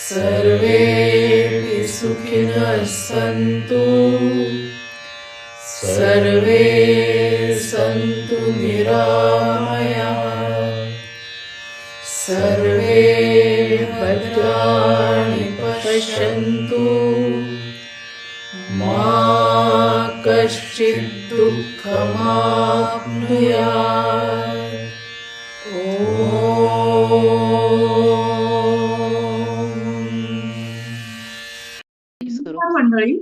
सर्वेऽपि सुखिनः सन्तु, सर्वे सन्तु निरामयाः, सर्वे भद्राणि पश्यन्तु, मा कश्चित् दुःखमाप्नुयात्। मंडळी,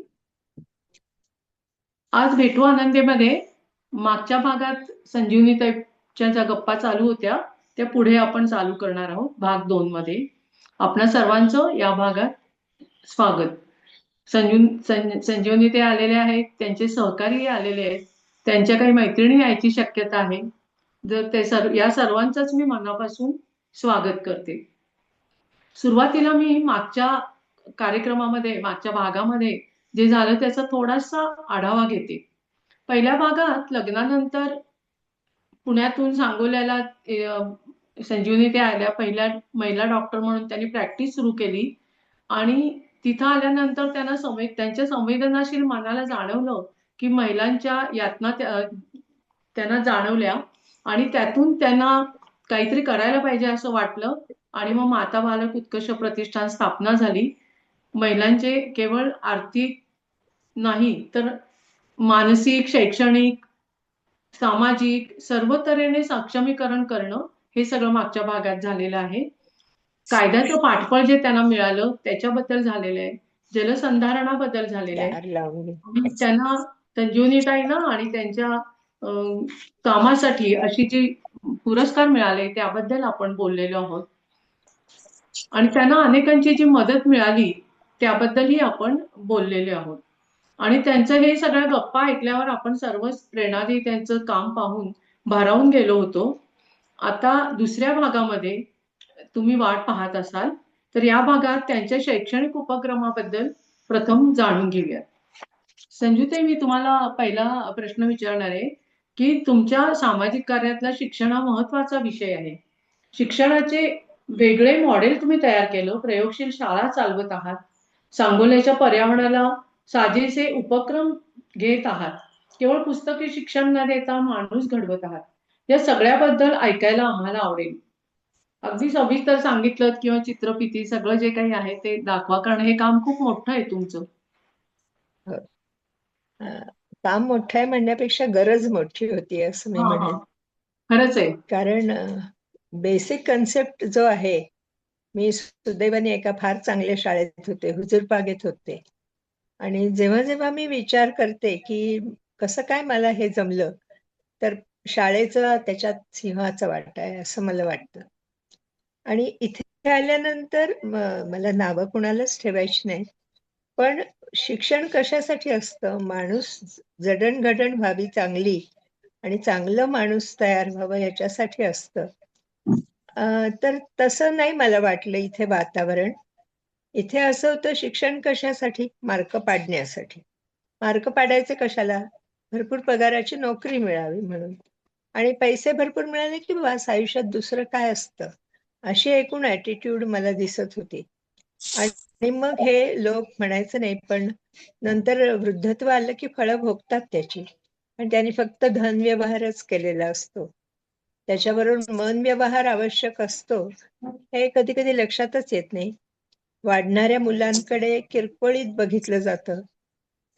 आज भेटू आनंदीमध्ये मागच्या भागात संजीवनीताईच्या ज्या गप्पा चालू होत्या त्या पुढे आपण चालू करणार आहोत भाग 2 मध्ये. आपणा सर्वांचं या भागात स्वागत. संजीवनीताई आलेले आहेत, त्यांचे सहकारी आलेले आहेत, त्यांच्या काही मैत्रिणी यायची शक्यता आहे. जर ते या सर्वांचंच मी मनापासून स्वागत करते. सुरुवातीला मी मागच्या कार्यक्रमामध्ये मागच्या भागामध्ये जे झालं त्याचा थोडासा आढावा घेते. पहिल्या भागात लग्नानंतर पुण्यातून सांगोल्याला संजीवनीताई आल्या, पहिल्या महिला डॉक्टर म्हणून त्यांनी प्रॅक्टिस सुरू केली आणि तिथं आल्यानंतर त्यांच्या संवेदनशील मनाला जाणवलं की महिलांच्या यातना त्यांना जाणवल्या आणि त्यातून त्यांना काहीतरी करायला पाहिजे असं वाटलं आणि मग माता बालक उत्कर्ष प्रतिष्ठान स्थापना झाली. महिलांचे केवळ आर्थिक नाही तर मानसिक, शैक्षणिक, सामाजिक सर्व तऱ्हेने सक्षमीकरण करणं हे सगळं मागच्या भागात झालेलं आहे. कायद्याचं पाठबळ जे त्यांना मिळालं त्याच्याबद्दल झालेलं आहे. जलसंधारणाबद्दल झालेलं आहे. त्यांना संजीवनीताईंना आणि त्यांच्या कामासाठी अशी जी पुरस्कार मिळाले त्याबद्दल आपण बोललेलो आहोत आणि त्यांना अनेकांची जी मदत मिळाली त्याबद्दलही आपण बोललेले आहोत. आणि त्यांचं हे सगळ्या गप्पा ऐकल्यावर आपण सर्वच प्रेरणादायी त्यांचं काम पाहून भारावून गेलो होतो. आता दुसऱ्या भागामध्ये तुम्ही वाट पाहत असाल तर या भागात त्यांच्या शैक्षणिक उपक्रमाबद्दल प्रथम जाणून घेऊया. संजूताई, मी तुम्हाला पहिला प्रश्न विचारणार आहे की तुमच्या सामाजिक कार्यातला शिक्षण हा महत्वाचा विषय आहे. शिक्षणाचे वेगळे मॉडेल तुम्ही तयार केलं, प्रयोगशील शाळा चालवत आहात, सांगोल्याच्या पर्यावरणाला साजेसे उपक्रम घेत आहात, केवळ पुस्तकी शिक्षण न देता माणूस घडवत आहात. या सगळ्याबद्दल ऐकायला आम्हाला आवडेल. अगदी सविस्तर सांगितलं किंवा चित्रफिती सगळं जे काही आहे ते दाखवा, कारण हे काम खूप मोठं आहे तुमचं. काम मोठं आहे म्हणण्यापेक्षा गरज मोठी होती असं मी म्हणेन. खरंच आहे. कारण बेसिक कन्सेप्ट जो आहे, मी सुदैवाने एका फार चांगल्या शाळेत होते, हुजूरबागेत होते. आणि जेव्हा जेव्हा मी विचार करते की कसं काय मला हे जमलं, तर शाळेचा त्याच्यात सिंहाचा वाटा आहे असं मला वाटतं. आणि इथे आल्यानंतर मला नावं कुणालाच ठेवायची नाही, पण शिक्षण कशासाठी असतं? माणूस जडणघडण व्हावी चांगली आणि चांगलं माणूस तयार व्हावं याच्यासाठी असतं. तर तसं नाही मला वाटलं इथे वातावरण. इथे असं होतं, शिक्षण कशासाठी? मार्क पाडण्यासाठी. मार्क पाडायचे कशाला? भरपूर पगाराची नोकरी मिळावी म्हणून. आणि पैसे भरपूर मिळाले की बस, आयुष्यात दुसरं काय असतं? अशी एकूण ॲटिट्यूड मला दिसत होती. आणि मग हे लोक म्हणायचं नाही, पण नंतर वृद्धत्व आलं की फळं भोगतात त्याची. आणि त्यांनी फक्त धन व्यवहारच केलेला असतो. त्याच्याबरोबर मन व्यवहार आवश्यक असतो हे कधी कधी लक्षातच येत नाही. वाढणाऱ्या मुलांकडे किरकोळीत बघितलं जातं.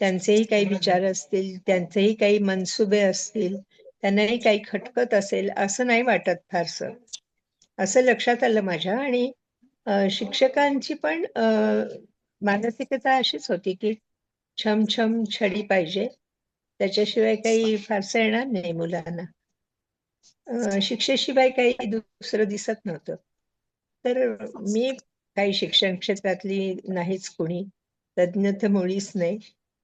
त्यांचेही काही विचार असतील, त्यांचेही काही मनसुबे असतील, त्यांनाही काही खटकत असेल असं नाही वाटत फारसं. असं लक्षात आलं माझ्या. आणि शिक्षकांची पण मानसिकता अशीच होती की छम छम छडी पाहिजे, त्याच्याशिवाय काही फारसं येणार नाही मुलांना. शिक्षेशिवाय काही दुसरं दिसत नव्हतं. तर मी काही शिक्षण क्षेत्रातली नाहीच, कुणी तज्ज्ञ तर मुळीच नाही.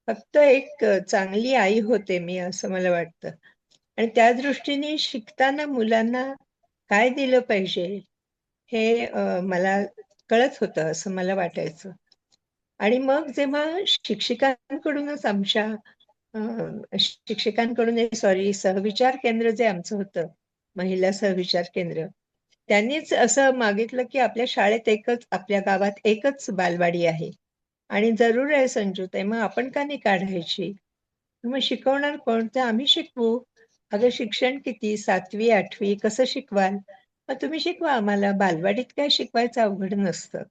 फक्त एक चांगली आई होते मी असं मला वाटतं. आणि त्या दृष्टीने शिकताना मुलांना काय दिलं पाहिजे हे मला कळत होतं असं मला वाटायचं. आणि मग जेव्हा शिक्षिकांकडूनच आमच्या शिक्षकांकडून सॉरी सहविचार केंद्र जे आमचं होतं, महिला सहविचार केंद्र, त्यांनीच असं मागितलं की आपल्या शाळेत आपल्या गावात एकच बालवाडी आहे आणि जरूर आहे संजूताई, मग आपण का नाही काढायची? मग शिकवणार कोण? तर आम्ही शिकवू. अगं शिक्षण किती? 7वी 8वी कसं शिकवाल? मग तुम्ही शिकवा आम्हाला. बालवाडीत काय शिकवायचं अवघड नसतं.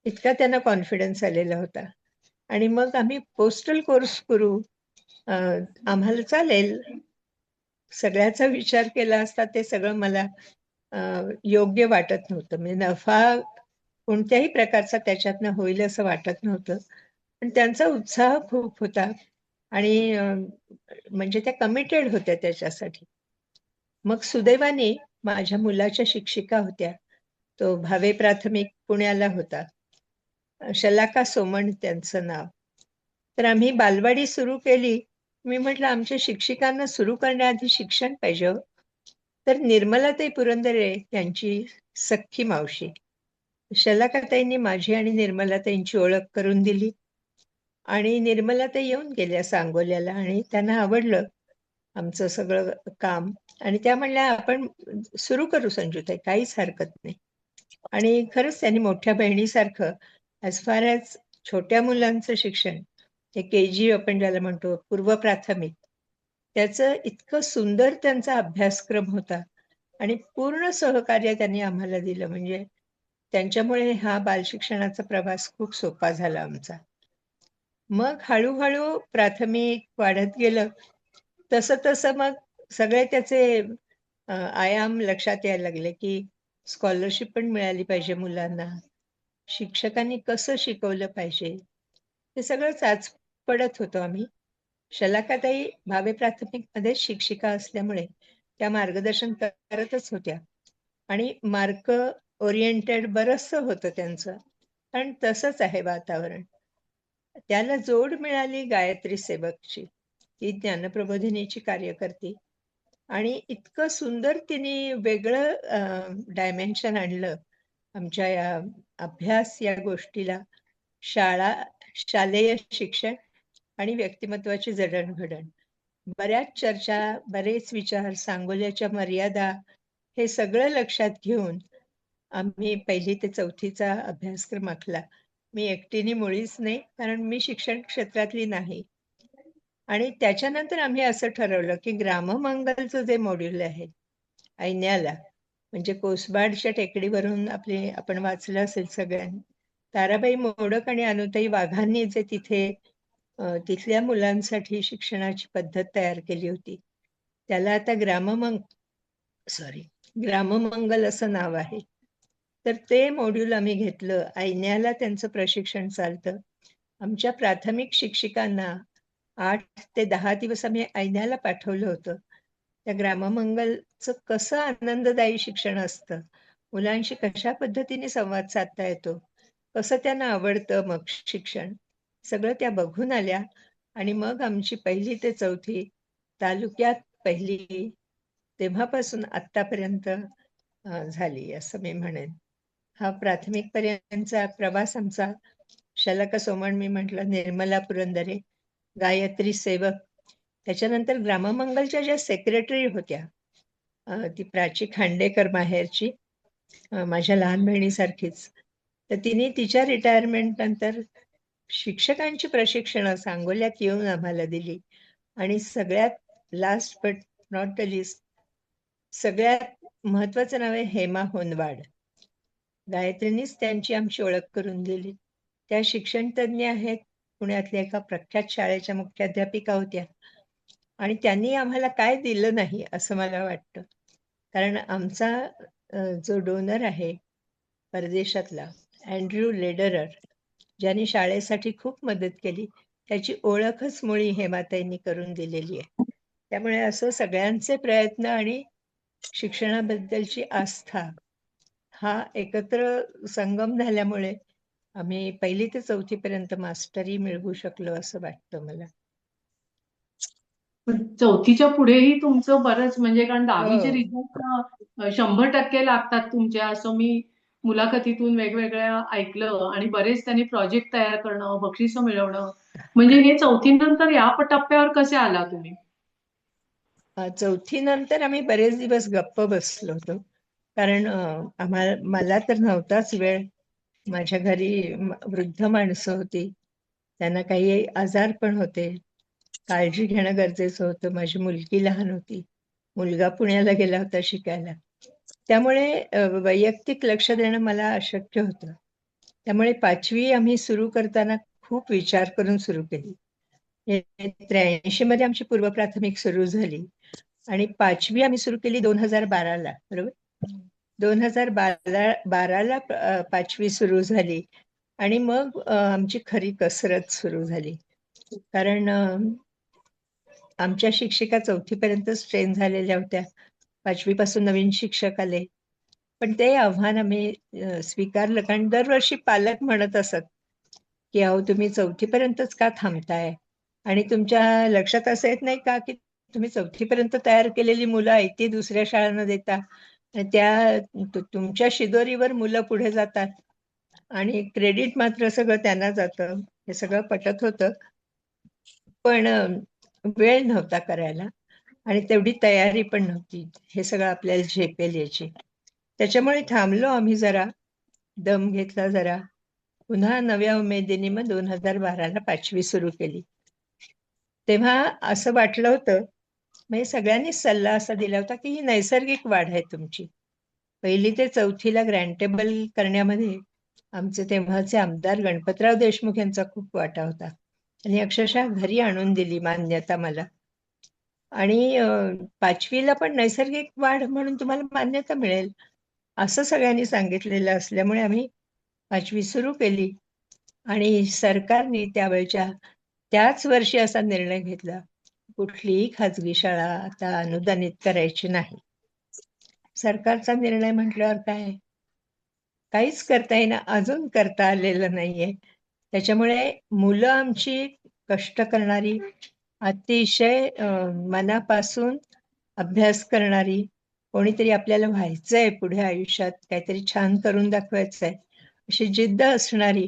इतका त्यांना कॉन्फिडन्स आलेला होता. आणि मग आम्ही पोस्टल कोर्स करू. अ, आम्हाला चालेल. सगळ्याचा विचार केला असता ते सगळं मला अ, योग्य वाटत नव्हतं. म्हणजे नफा कोणत्याही प्रकारचा त्याच्यातनं होईल असं वाटत नव्हतं. पण त्यांचा उत्साह खूप होता आणि म्हणजे त्या कमिटेड होत्या त्याच्यासाठी. मग सुदैवाने माझ्या मुलाच्या शिक्षिका होत्या. तो भावे प्राथमिक पुण्याला होता. शलाका सोमण त्यांचं नाव. तर आम्ही बालवाडी सुरू केली. मी म्हटलं आमच्या शिक्षिकांना सुरू करण्याआधी शिक्षण पाहिजे हो. तर निर्मलाताई पुरंदरे त्यांची सख्खी मावशी शलाकाताईंनी माझी आणि निर्मलाताईंची ओळख करून दिली आणि निर्मलाताई येऊन गेल्या सांगोल्याला आणि त्यांना आवडलं आमचं सगळं काम आणि त्या म्हणल्या आपण सुरू करू संजूताई, काहीच हरकत नाही. आणि खरंच त्यांनी मोठ्या बहिणीसारखं ॲज फार ॲज छोट्या मुलांचं शिक्षण, ते के-जी आपण ज्याला म्हणतो पूर्व प्राथमिक, त्याचं इतकं सुंदर त्यांचा अभ्यासक्रम होता आणि पूर्ण सहकार्य त्यांनी आम्हाला दिलं. म्हणजे त्यांच्यामुळे हा बालशिक्षणाचा प्रवास खूप सोपा झाला आमचा. मग हळू प्राथमिक वाढत गेलं. तसं मग सगळे त्याचे आयाम लक्षात यायला लागले, की स्कॉलरशिप पण मिळाली पाहिजे मुलांना. शिक्षकांनी कसं शिकवलं पाहिजे, हे सगळं पडत होतो आम्ही. शलाकाताई भावे प्राथमिकमध्येच शिक्षिका असल्यामुळे त्या मार्गदर्शन करतच होत्या आणि मार्क ओरिएंटेड बरचसं होतं त्यांचं. कारण तसंच आहे वातावरण. त्याला जोड मिळाली गायत्री सेवकची. ती ज्ञानप्रबोधिनीची कार्यकर्ती आणि इतकं सुंदर तिने वेगळं डायमेन्शन आणलं आमच्या या अभ्यास या गोष्टीला. शाळा, शालेय शिक्षण आणि व्यक्तिमत्त्वाची जडणघडण. बऱ्याच चर्चा, बरेच विचार, सांगोल्याच्या मर्यादा हे सगळं लक्षात घेऊन आम्ही 1ली ते 4थीचा अभ्यासक्रम आखला. मी एकटीने मुळीच नाही, कारण मी शिक्षण क्षेत्रातली नाही. आणि त्याच्यानंतर आम्ही असं ठरवलं, की ग्राममंगलचं जे मॉड्यूल आहे, ऐन्याला, म्हणजे कोसबाडच्या टेकडीवरून आपण वाचलं असेल सगळ्यांनी. ताराबाई मोडक आणि अनुताई वाघांनी जे तिथे तिथल्या मुलांसाठी शिक्षणाची पद्धत तयार केली होती. त्याला आता ग्राममंगल असं नाव आहे. तर ते मॉड्यूल आम्ही घेतलं. ऐन्याला त्यांचं प्रशिक्षण चालतं. आमच्या प्राथमिक शिक्षिकांना 8 ते 10 दिवस आम्ही ऐन्याला पाठवलं होतं. त्या ग्राममंगलचं कसं आनंददायी शिक्षण असतं, मुलांशी कशा पद्धतीने संवाद साधता येतो, कसं त्यांना आवडतं मग शिक्षण, सगळं त्या बघून आल्या आणि मग आमची 1ली ते 4थी तालुक्यात 1ली तेव्हापासून आत्तापर्यंत झाली असं मी म्हणेन. हा प्राथमिकपर्यंतचा प्रवास आमचा. शलाका सोमण मी म्हटलं, निर्मला पुरंदरे, गायत्री सेवक. त्याच्यानंतर ग्राममंगलच्या ज्या सेक्रेटरी होत्या, ती प्राची खांडेकर माहेरची, माझ्या लहान बहिणीसारखीच. तर तिने तिच्या रिटायरमेंट नंतर शिक्षकांची प्रशिक्षणं सांगोल्यात येऊन आम्हाला दिली आणि सगळ्यात last but not the list, सगळ्यात महत्वाचं नाव आहे हेमा होनवाड. गायत्रीनीच त्यांची आमची ओळख करून दिली. त्या शिक्षणतज्ञ आहेत. पुण्यातल्या एका प्रख्यात शाळेच्या मुख्याध्यापिका होत्या आणि त्यांनी आम्हाला काय दिलं नाही असं मला वाटतं. कारण आमचा जो डोनर आहे परदेशातला अँड्र्यू लेडरर, ज्यांनी शाळेसाठी खूप मदत केली, त्याची ओळखच मुळी हेमाताईंनी करून दिलेली आहे. त्यामुळे असं सगळ्यांचे प्रयत्न आणि शिक्षणाबद्दलची आस्था हा एकत्र संगम झाल्यामुळे आम्ही 1ली ते 4थी पर्यंत मास्टरी मिळवू शकलो असं वाटतं मला. पण 4थीच्या पुढेही तुमचं बरंच म्हणजे कारण 10वीचे हो. रिझल्ट 100% लागतात तुमचे असं मी मुलाखतीतून वेगवेगळ्या ऐकलं आणि बरेच त्यांनी प्रोजेक्ट तयार करणं, बक्षिसं मिळवणं. म्हणजे हे चौथीनंतर या टप्प्यावर कसे आला तुम्ही? चौथी नंतर आम्ही बरेच दिवस गप्प बसलो होतो. कारण मला तर नव्हताच वेळ. माझ्या घरी वृद्ध माणसं होती. त्यांना काही आजार पण होते. काळजी घेणं गरजेचं होतं. माझी मुलगी लहान होती. मुलगा पुण्याला गेला होता शिकायला. त्यामुळे वैयक्तिक लक्ष देणं मला अशक्य होतं. त्यामुळे 5वी आम्ही सुरू करताना खूप विचार करून सुरू केली. 83 मध्ये आमची पूर्व प्राथमिक सुरू झाली आणि 5वी आम्ही सुरू केली 2012ला, बरोबर? 2012ला 5वी सुरू झाली आणि मग आमची खरी कसरत सुरू झाली. कारण आमच्या शिक्षिका 4थी पर्यंतच ट्रेन झालेल्या होत्या. 5वी पासून नवीन शिक्षक आले. पण ते आव्हान आम्ही स्वीकारलं. कारण दरवर्षी पालक म्हणत असत, की अहो तुम्ही 4थी पर्यंतच का थांबताय? आणि तुमच्या लक्षात असं येत नाही का, की तुम्ही 4थी पर्यंत तयार केलेली मुलं आयती दुसऱ्या शाळांना देता आणि त्या तुमच्या शिदोरीवर मुलं पुढे जातात आणि क्रेडिट मात्र सगळं त्यांना जातं. हे सगळं पटत होतं. पण वेळ नव्हता करायला आणि तेवढी तयारी पण नव्हती. हे सगळं आपल्याला झेपेल याची. त्याच्यामुळे थांबलो आम्ही जरा, दम घेतला जरा. पुन्हा नव्या उमेदीने मग 2012ला 5वी सुरू केली. तेव्हा असं वाटलं होतं, म्हणजे सगळ्यांनीच सल्ला असा दिला होता, की ही नैसर्गिक वाढ आहे तुमची. 1ली ते 4थीला ग्रँटेबल करण्यामध्ये आमचे तेव्हाचे आमदार गणपतराव देशमुख यांचा खूप वाटा होता. आणि अक्षरशः घरी आणून दिली मान्यता मला. आणि 5वीला पण नैसर्गिक वाढ म्हणून तुम्हाला मान्यता मिळेल, असं सगळ्यांनी सांगितलेलं असल्यामुळे आम्ही 5वी सुरू केली. आणि सरकारने त्यावेळच्या त्याच वर्षी असा निर्णय घेतला, कुठलीही खाजगी शाळा आता अनुदानित करायची नाही. सरकारचा निर्णय म्हटल्यावर काहीच करता येईना, अजून करता आलेलं नाहीये. त्याच्यामुळे मुलं आमची कष्ट करणारी, अतिशय मनापासून अभ्यास करणारी, कोणीतरी आपल्याला व्हायचंय पुढे आयुष्यात, काहीतरी छान करून दाखवायचंय, अशी जिद्द असणारी,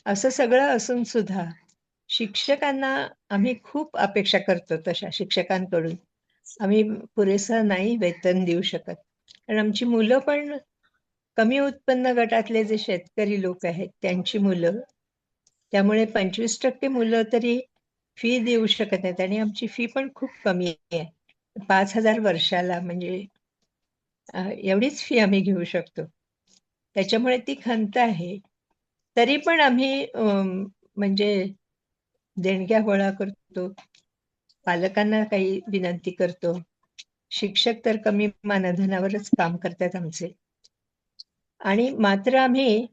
असं सगळं असून सुद्धा शिक्षकांना आम्ही खूप अपेक्षा करतो तशा शिक्षकांकडून. आम्ही पुरेसं नाही वेतन देऊ शकत. कारण आमची मुलं पण कमी उत्पन्न गटातले जे शेतकरी लोक आहेत, त्यांची मुलं. त्यामुळे 25% मुलं तरी फी देऊ शकत नाहीत आणि आमची फी पण खूप कमी आहे. 5,000 वर्षाला म्हणजे एवढीच फी आम्ही घेऊ शकतो. त्याच्यामुळे ती खंत आहे. तरी पण आम्ही म्हणजे देणग्या गोळा करतो. पालकांना काही विनंती करतो. शिक्षक तर कमी मानधनावरच काम करतात आमचे. आणि मात्र आम्ही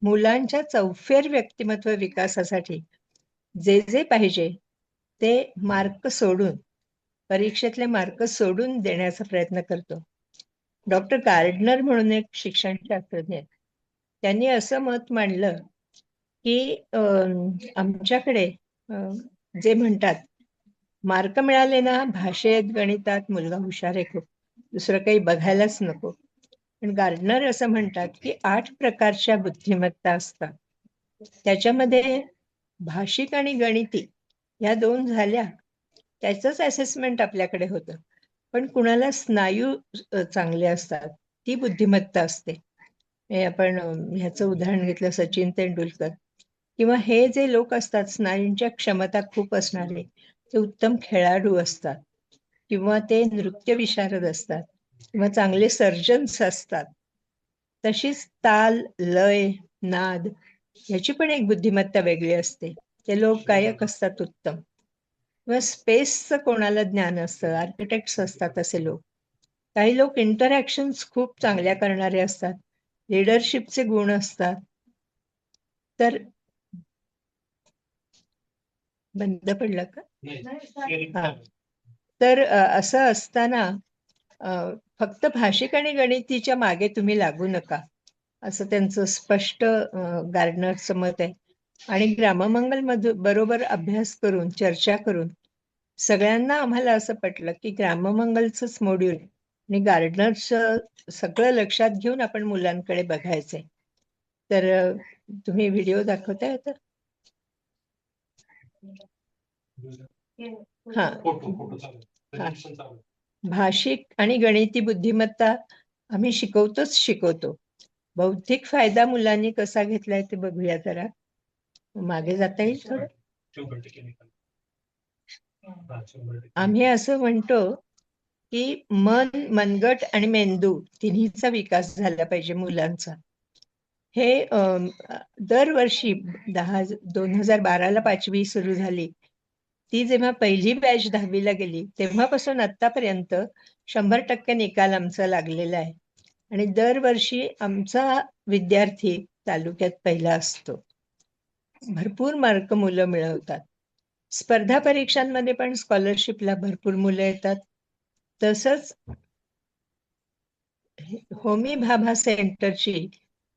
मुलांच्या चौफेर व्यक्तिमत्व विकासासाठी जे पाहिजे ते मार्क सोडून, परीक्षेतले मार्क सोडून देण्याचा प्रयत्न करतो. डॉक्टर गार्डनर म्हणून एक शिक्षणशास्त्रज्ञ आहेत. त्यांनी असं मत मांडलं, की आमच्याकडे जे म्हणतात, मार्क मिळाले ना भाषेत, गणितात मुलगा हुशार आहे खूप, दुसरं काही बघायलाच नको. पण गार्डनर असं म्हणतात, की 8 प्रकारच्या बुद्धिमत्ता असतात. त्याच्यामध्ये भाषिक आणि गणिती या 2 झाल्या, त्याचंच असेसमेंट आपल्याकडे होतं. पण कुणाला स्नायू चांगले असतात, ती बुद्धिमत्ता असते. हे आपण ह्याचं उदाहरण घेतलं सचिन तेंडुलकर किंवा हे जे लोक असतात स्नायूंच्या क्षमता खूप असणारे, ते उत्तम खेळाडू असतात किंवा ते नृत्य विशारद असतात किंवा चांगले सर्जन्स असतात. तशीच ताल, लय, नाद ह्याची पण एक बुद्धिमत्ता वेगळी असते. ते लोक गायक असतात उत्तम. किंवा स्पेसचं कोणाला ज्ञान असतं, आर्किटेक्ट्स असतात असे लोक. काही लोक इंटरॅक्शन्स खूप चांगल्या करणारे असतात, लिडरशिपचे गुण असतात. तर बंद पडलं का? हा. तर असं असताना फक्त भाषिक आणि गणितीच्या मागे तुम्ही लागू नका, असं त्यांचं स्पष्ट गार्डनरचं मत आहे. आणि ग्राममंगल बरोबर अभ्यास करून, चर्चा करून सगळ्यांना आम्हाला असं पटलं, की ग्राममंगलचंच मॉड्यूल आणि गार्डनर्स सगळं लक्षात घेऊन आपण मुलांकडे बघायचंय. तर तुम्ही व्हिडिओ दाखवताय आता? हा. भाषिक आणि गणिती बुद्धिमत्ता आम्ही शिकवतो. बौद्धिक फायदा मुलांनी कसा घेतलाय ते बघूया जरा. मागे जाता येईल थोडं. आम्ही असं म्हणतो की मनगट आणि मेंदू तिन्हीचा विकास झाला पाहिजे मुलांचा. हे दरवर्षी 2012ला 5वी सुरू झाली. ती जेव्हा पहिली बॅच 10वीला गेली तेव्हापासून आतापर्यंत 100% निकाल आमचा लागलेला आहे. आणि दरवर्षी आमचा विद्यार्थी तालुक्यात पहिला असतो. भरपूर मार्क मुलं मिळवतात. स्पर्धा परीक्षांमध्ये पण स्कॉलरशिपला भरपूर मुलं येतात. तसंच होमी भाभा सेंटरची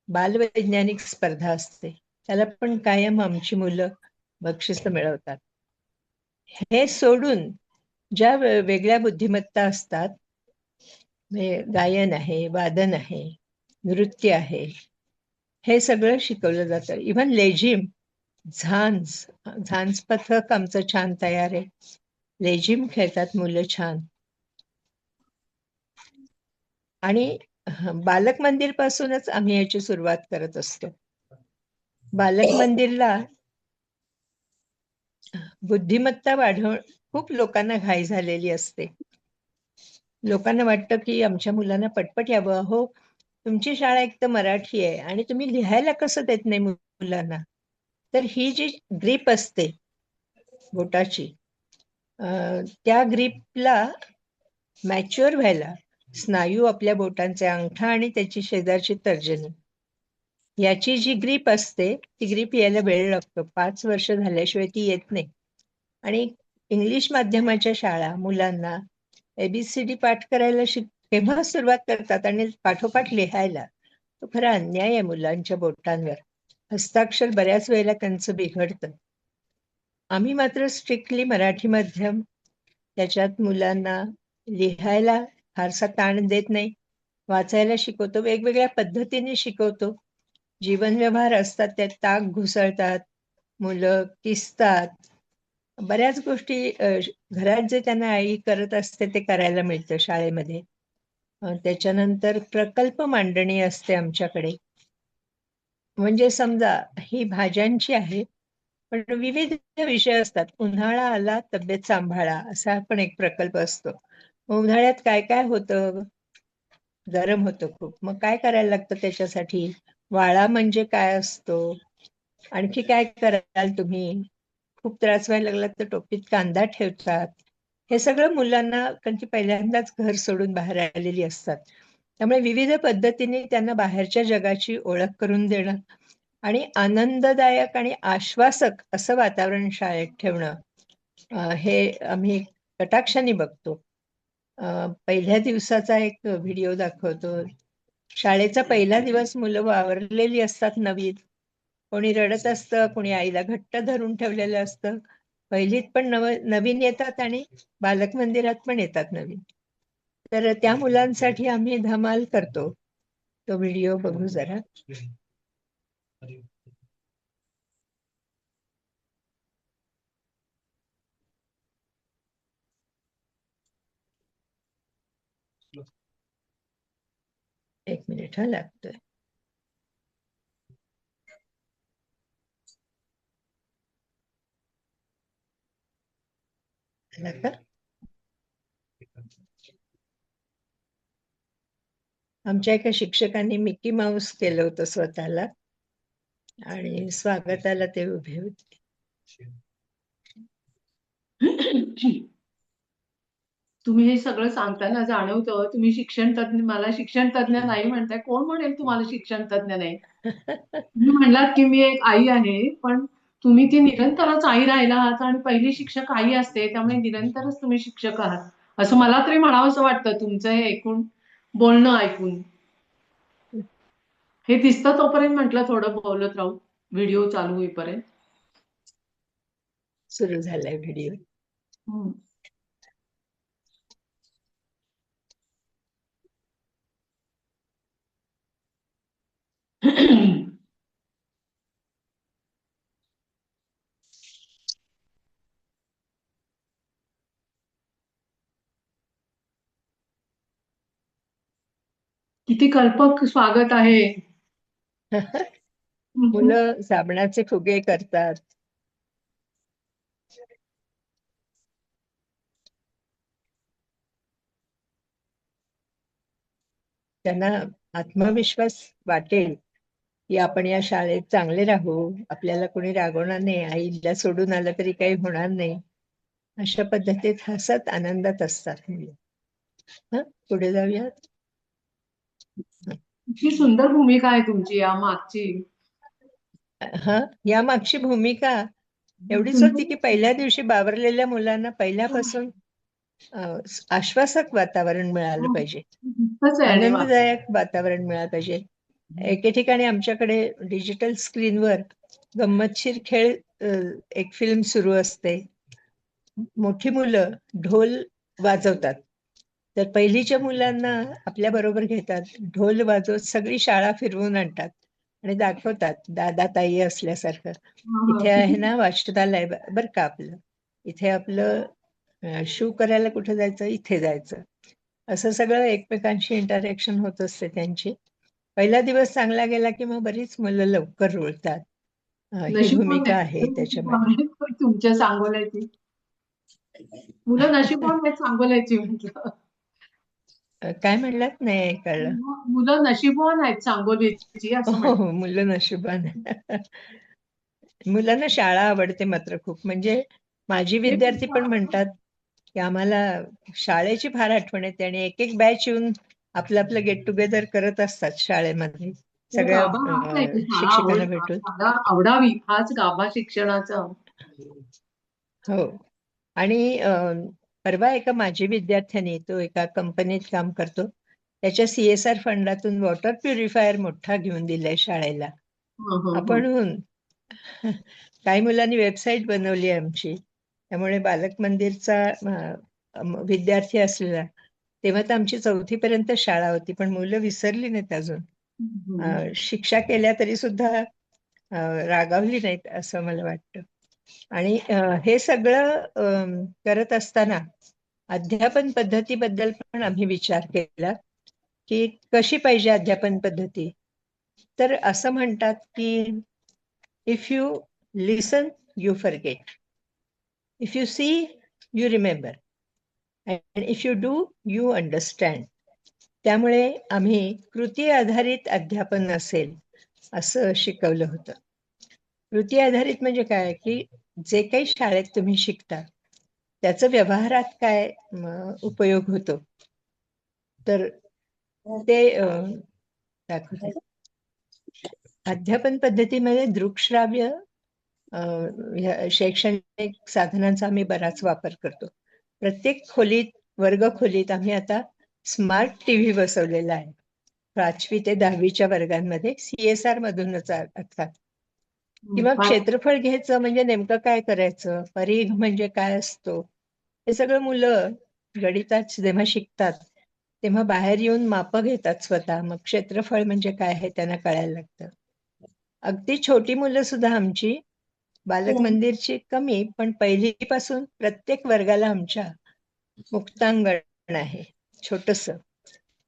बालवैज्ञानिक स्पर्धा असते, त्याला पण कायम आमची मुलं बक्षिस मिळवतात. हे सोडून ज्या वेगळ्या बुद्धिमत्ता असतात, गायन आहे, वादन आहे, नृत्य आहे, हे सगळं शिकवलं जातं. इव्हन लेझिम, झांज पथक आमचं छान तयार आहे. लेझिम खेळतात मुलं छान. आणि बालक मंदिर पासूनच आम्ही याची सुरुवात करत असतो. बालक मंदिरला बुद्धिमत्ता वाढवण खूप लोकांना घाई झालेली असते. लोकांना वाटतं की आमच्या मुलांना पटपट यावं. हो, तुमची शाळा एक तर मराठी आहे आणि तुम्ही लिहायला कसं देत नाही मुलांना? तर ही जी ग्रीप असते बोटाची, त्या ग्रीपला मॅच्युअर व्हायला स्नायू, आपल्या बोटांचे अंगठा आणि त्याची शेजारची तर्जनी, याची जी ग्रीप असते ती ग्रीप यायला वेळ लागतो. 5 वर्ष झाल्याशिवाय ती येत नाही. आणि इंग्लिश माध्यमाच्या शाळा मुलांना ABCD पाठ करायला केव्हा सुरुवात करतात आणि पाठोपाठ लिहायला, तो खरा अन्याय आहे मुलांच्या बोटांवर. हस्ताक्षर बऱ्याच वेळेला त्यांचं बिघडतं. आम्ही मात्र स्ट्रिक्टली मराठी माध्यम, त्याच्यात मुलांना लिहायला फारसा ताण देत नाही, वाचायला शिकवतो, वेगवेगळ्या पद्धतीने शिकवतो. जीवन व्यवहार असतात, त्यात ताक घुसळतात, मुलं किसतात, बऱ्याच गोष्टी घरात जे त्यांना आई करत असते ते करायला मिळतं शाळेमध्ये. त्याच्यानंतर प्रकल्प मांडणी असते आमच्याकडे. म्हणजे समजा ही भाज्यांची आहे, पण विविध विषय असतात. उन्हाळा आला, तब्येत सांभाळा, असा पण एक प्रकल्प असतो. उन्हाळ्यात काय काय होतं? गरम होतं खूप. मग काय करायला लागतं त्याच्यासाठी? वाळा म्हणजे काय असतो? आणखी काय कराल तुम्ही? खूप त्रास व्हायला लागला तर टोपीत कांदा ठेवतात. हे सगळं मुलांना, कारण की पहिल्यांदाच घर सोडून बाहेर आलेली असतात, त्यामुळे विविध पद्धतीने त्यांना बाहेरच्या जगाची ओळख करून देणं आणि आनंददायक आणि आश्वासक असं वातावरण शाळेत ठेवणं, हे आम्ही कटाक्षाने बघतो. पहिल्या दिवसाचा एक व्हिडिओ दाखवतो. शाळेचा पहिला दिवस मुलं वावरलेली असतात नवीन. कोणी रडत असतं, कोणी आईला घट्ट धरून ठेवलेलं असतं. पहिलीत पण नवीन येतात आणि बालक मंदिरात पण येतात नवीन. तर त्या मुलांसाठी आम्ही धमाल करतो. तो व्हिडिओ बघू जरा. एक मिनिट हा, लागतोय. आला का? आमच्या एका शिक्षकांनी मिकी माऊस केलं होतं स्वतःला आणि स्वागताला ते उभे होते. तुम्ही हे सगळं सांगताना जाणवतं तुम्ही शिक्षण तज्ञ, मला शिक्षण तज्ञ नाही म्हणताय. कोण म्हणेल तुम्हाला शिक्षण तज्ञ नाही? तुम्ही म्हणलात की मी एक आई आहे, पण तुम्ही ती निरंतरच आई राहिला आहात आणि पहिली शिक्षक आई असते, त्यामुळे निरंतरच तुम्ही शिक्षक आहात असं मला तरी म्हणावंसं वाटतं तुमचं हे ऐकून, बोलणं ऐकून. हे दिसतं तोपर्यंत म्हटलं थोडं बोलत राहू, व्हिडिओ चालू होईपर्यंत. सुरू झालाय व्हिडिओ. किती कल्पक स्वागत आहे. मुलं साबणाचे फुगे करतात. त्यांना आत्मविश्वास वाटेल की आपण या शाळेत चांगले राहू, आपल्याला कोणी रागवणार नाही, आईला सोडून आलं तरी काही होणार नाही, अशा पद्धतीत हसत आनंदात असतात मुलं. पुढे जाऊयात. किती सुंदर भूमिका आहे तुमची या मागची. या मागची भूमिका एवढीच होती की पहिल्या दिवशी बावरलेल्या मुलांना पहिल्यापासून आश्वासक वातावरण मिळालं पाहिजे, आनंददायक वातावरण मिळालं पाहिजे. एके ठिकाणी आमच्याकडे डिजिटल स्क्रीनवर गंमतशीर खेळ एक फिल्म सुरू असते. मोठी मुलं ढोल वाजवतात, तर पहिलीच्या मुलांना आपल्या बरोबर घेतात, ढोल वाजवत सगळी शाळा फिरवून आणतात आणि दाखवतात दादा ताई असल्यासारखं. इथे आहे ना वाचनालय बर का आपलं, इथे आपलं शू करायला कुठे जायचं, इथे जायचं, असं सगळं एकमेकांशी इंटरॅक्शन होत असते त्यांची. पहिला दिवस चांगला गेला की मग बरीच मुलं लवकर रुळतात. ही भूमिका आहे त्याच्यामध्ये. तुमच्या सांगोल्याची मुलं नशीबवान आहेत सांगोल्याची म्हटलं. काय म्हणलात, नाही कळलं. मुलं नशीबवान आहेत सांगोल्याची असं हो हो, मुलं नशिबान. मुलांना शाळा आवडते मात्र खूप. म्हणजे माझी विद्यार्थी पण म्हणतात की आम्हाला शाळेची फार आठवण येते आणि एक एक बॅच येऊन आपलं आपलं गेट टुगेदर करत असतात शाळेमध्ये सगळ्या शिक्षकांना भेटून. आवडावी हाच गाभा शिक्षणाचा. हो. आणि परवा एका माझी विद्यार्थ्याने, तो एका कंपनीत काम करतो, त्याच्या CSR फंडातून वॉटर प्युरिफायर मोठा घेऊन दिलाय शाळेला. आपण काही मुलांनी वेबसाईट बनवली आहे आमची, त्यामुळे बालक मंदिरचा विद्यार्थी असलेला, तेव्हा तर आमची 4थी पर्यंत शाळा होती, पण मुलं विसरली नाहीत अजून. शिक्षा केल्या तरी सुद्धा रागावली नाहीत असं मला वाटतं. आणि हे सगळं करत असताना अध्यापन पद्धतीबद्दल पण आम्ही विचार केला की कशी पाहिजे अध्यापन पद्धती. तर असं म्हणतात की if you listen you forget, if you see you remember, and if you do you understand. त्यामुळे आम्ही कृती आधारित अध्यापन असेल असं शिकवलं होतं. कृती आधारित म्हणजे काय की जे काही शाळेत तुम्ही शिकता त्याचा व्यवहारात काय उपयोग होतो, तर ते दाखवते. अध्यापन पद्धतीमध्ये दृकश्राव्य शैक्षणिक साधनांचा आम्ही बराच वापर करतो. प्रत्येक खोलीत, वर्ग खोलीत आम्ही आता स्मार्ट TV बसवलेला आहे. 5वी ते 10वीच्या वर्गांमध्ये CSR मधूनच अर्थात. किंवा क्षेत्रफळ घ्यायचं म्हणजे नेमकं काय करायचं, परिघ म्हणजे काय असतो, हे सगळं मुलं गणितात जेव्हा शिकतात तेव्हा बाहेर येऊन मापं घेतात स्वतः. मग क्षेत्रफळ म्हणजे काय हे त्यांना कळायला लागतं. अगदी छोटी मुलं सुद्धा आमची, बालक मंदिरची कमी, पण पहिलीपासून प्रत्येक वर्गाला आमच्या मुक्तांगण आहे छोटंसं.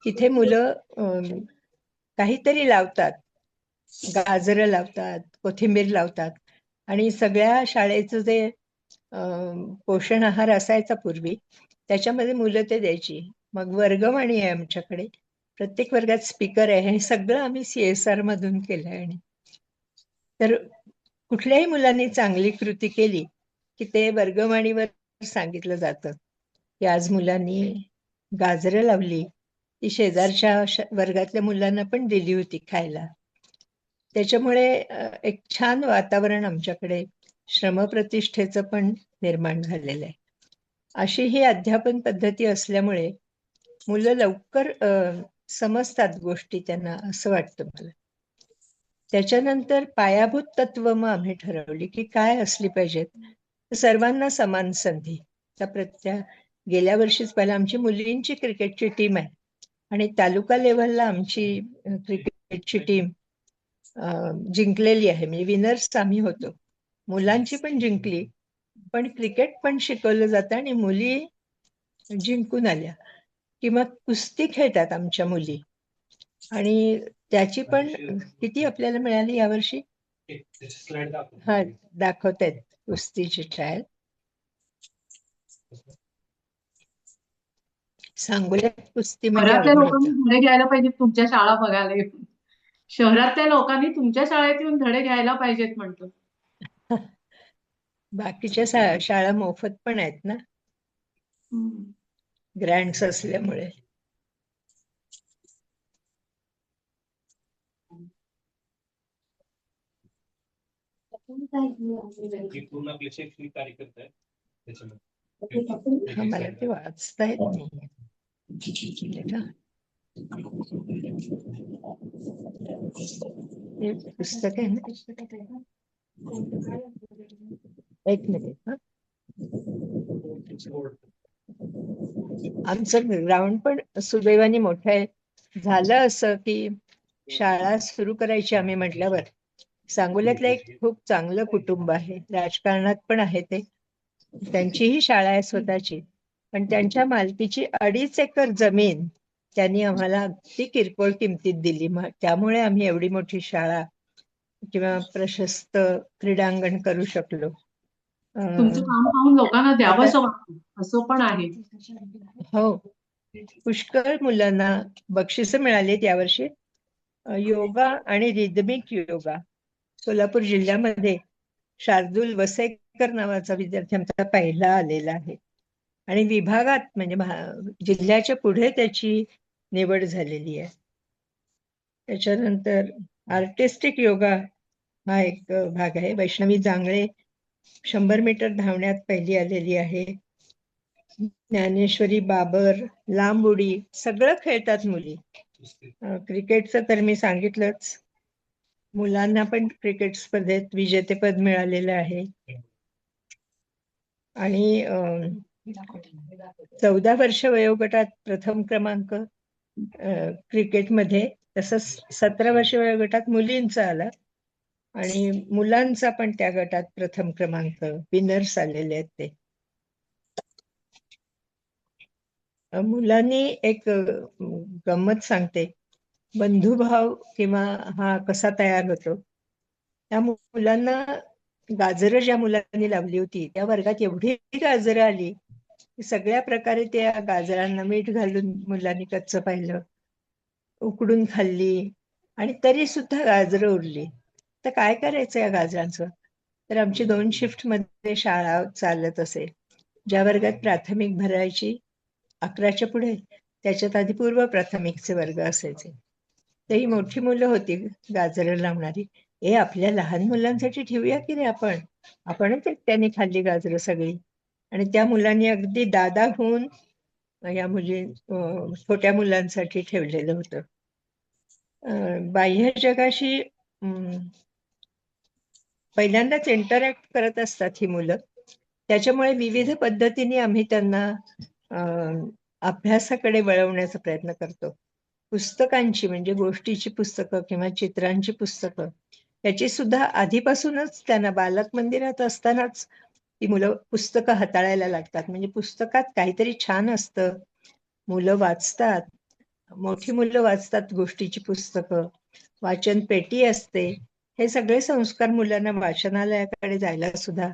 तिथे मुलं काहीतरी लावतात, गाजरं लावतात, कोथिंबीर लावतात, आणि सगळ्या शाळेचं जे पोषण आहार असायचा पूर्वी त्याच्यामध्ये मुलं ते द्यायची. मग वर्गवाणी आहे आमच्याकडे, प्रत्येक वर्गात स्पीकर आहे. हे सगळं आम्ही CSR मधून केलंय. आणि तर कुठल्याही मुलांनी चांगली कृती केली की ते वर्गवाणीवर सांगितलं जातं की आज मुलांनी गाजरं लावली, ती शेजारच्या वर्गातल्या मुलांना पण दिली होती खायला. त्याच्यामुळे एक छान वातावरण आमच्याकडे श्रमप्रतिष्ठेचं पण निर्माण झालेलं आहे. अशी ही अध्यापन पद्धती असल्यामुळे मुलं लवकर समजतात गोष्टी त्यांना, असं वाटतं मला. त्याच्यानंतर पायाभूत तत्व मग आम्ही ठरवली की काय असली पाहिजेत. सर्वांना समान संधी. गेल्या वर्षीच पहिला आमची मुलींची क्रिकेटची टीम आहे आणि तालुका लेव्हलला आमची क्रिकेटची टीम जिंकलेली आहे, म्हणजे विनर्स आम्ही होतो. मुलांची पण जिंकली, पण क्रिकेट पण शिकवलं जातं आणि मुली जिंकून आल्या. किंवा कुस्ती खेळतात आमच्या मुली, आणि त्याची पण किती आपल्याला मिळाली यावर्षी. हा, दाखवतायत कुस्तीची ट्रायल. सांगोल्यात कुस्ती म्हणजे घरातल्या अवघड लोकांनी होतं. धडे घ्यायला पाहिजेत तुमच्या शाळा बघायला येऊन. शहरातल्या लोकांनी तुमच्या शाळेत येऊन धडे घ्यायला पाहिजेत म्हणतो. बाकीच्या शाळा मोफत पण आहेत ना, ग्रँट्स असल्यामुळे. पूर्ण आपले शैक्षणिक कार्यकर्ते आहेत त्याच्यामध्ये. हा, मला ते वाचता येत नाही. हे पुस्तक आहे ना, एक मिनिट. हा, आमचं ग्राउंड पण सुदैवाने मोठं आहे. झालं असं की शाळा सुरू करायची आम्ही म्हटल्यावर, सांगोल्यातलं एक खूप चांगलं कुटुंब आहे, राजकारणात पण आहे ते, त्यांचीही शाळा आहे स्वतःची, पण त्यांच्या मालकीची 2.5 एकर जमीन त्यांनी आम्हाला अगदी किरकोळ किमतीत दिली. त्यामुळे आम्ही एवढी मोठी शाळा किंवा प्रशस्त क्रीडांगण करू शकलो. तुमचं काम पाहून लोकांना द्यावंसं वाटतं, असं पण आहे. हो, पुष्कळ मुलांना बक्षिसं मिळालीत यावर्षी. योगा आणि रिदमिक योगा सोलापूर जिल्ह्यामध्ये शार्दूल वसेकर नावाचा विद्यार्थी आमचा पहिला आलेला आहे, आणि विभागात म्हणजे जिल्ह्याच्या पुढे त्याची निवड झालेली आहे. त्याच्यानंतर आर्टिस्टिक योगा हा एक भाग आहे. वैष्णवी जांगळे 100 मीटर धावण्यात पहिली आलेली आहे. ज्ञानेश्वरी बाबर लांब उडी सगळं खेळतात मुली. क्रिकेटचं तर मी सांगितलंच, मुलांना पण क्रिकेट स्पर्धेत विजेतेपद मिळालेलं आहे. आणि 14 वर्ष वयोगटात प्रथम क्रमांक क्रिकेटमध्ये, तसंच 17 वर्ष वयोगटात मुलींचा आला, आणि मुलांचा पण त्या गटात प्रथम क्रमांक, विनर्स आलेले आहेत ते. मुलांनी एक गंमत सांगते, बंधुभाव किंवा हा कसा तयार होतो. त्या मुलांना गाजरं ज्या मुलांनी लावली होती त्या वर्गात एवढी गाजरं आली की सगळ्या प्रकारे त्या गाजरांना मीठ घालून मुलांनी कच्चं पाहिलं, उकडून खाल्ली, आणि तरी सुद्धा गाजरं उरली. तर काय करायचं या गाजरांचं? तर आमची 2 शिफ्ट मध्ये शाळा चालत असे. ज्या वर्गात प्राथमिक भरायची 11च्या पुढे, त्याच्यात आधी पूर्व प्राथमिकचे वर्ग असायचे. तर ही मोठी मुलं होती गाजरं लावणारी. आपल्या लहान मुलांसाठी ठेवूया की रे आपणच त्यांनी खाल्ली गाजरं सगळी. आणि त्या मुलांनी अगदी दादा होऊन या छोट्या मुलांसाठी ठेवलेलं होतं. बाह्य जगाशी पहिल्यांदाच इंटरॅक्ट करत असतात ही मुलं. त्याच्यामुळे विविध पद्धतीने आम्ही त्यांना अभ्यासाकडे वळवण्याचा प्रयत्न करतो. पुस्तकांची म्हणजे गोष्टीची पुस्तकं किंवा चित्रांची पुस्तकं, त्याची सुद्धा आधीपासूनच त्यांना बालक मंदिरात असतानाच ती मुलं पुस्तकं हाताळायला लागतात. म्हणजे पुस्तकात काहीतरी छान असतं, मुलं वाचतात, मोठी मुलं वाचतात गोष्टीची पुस्तकं, वाचन पेटी असते. हे सगळे संस्कार मुलांना वाचनालयाकडे जायला सुद्धा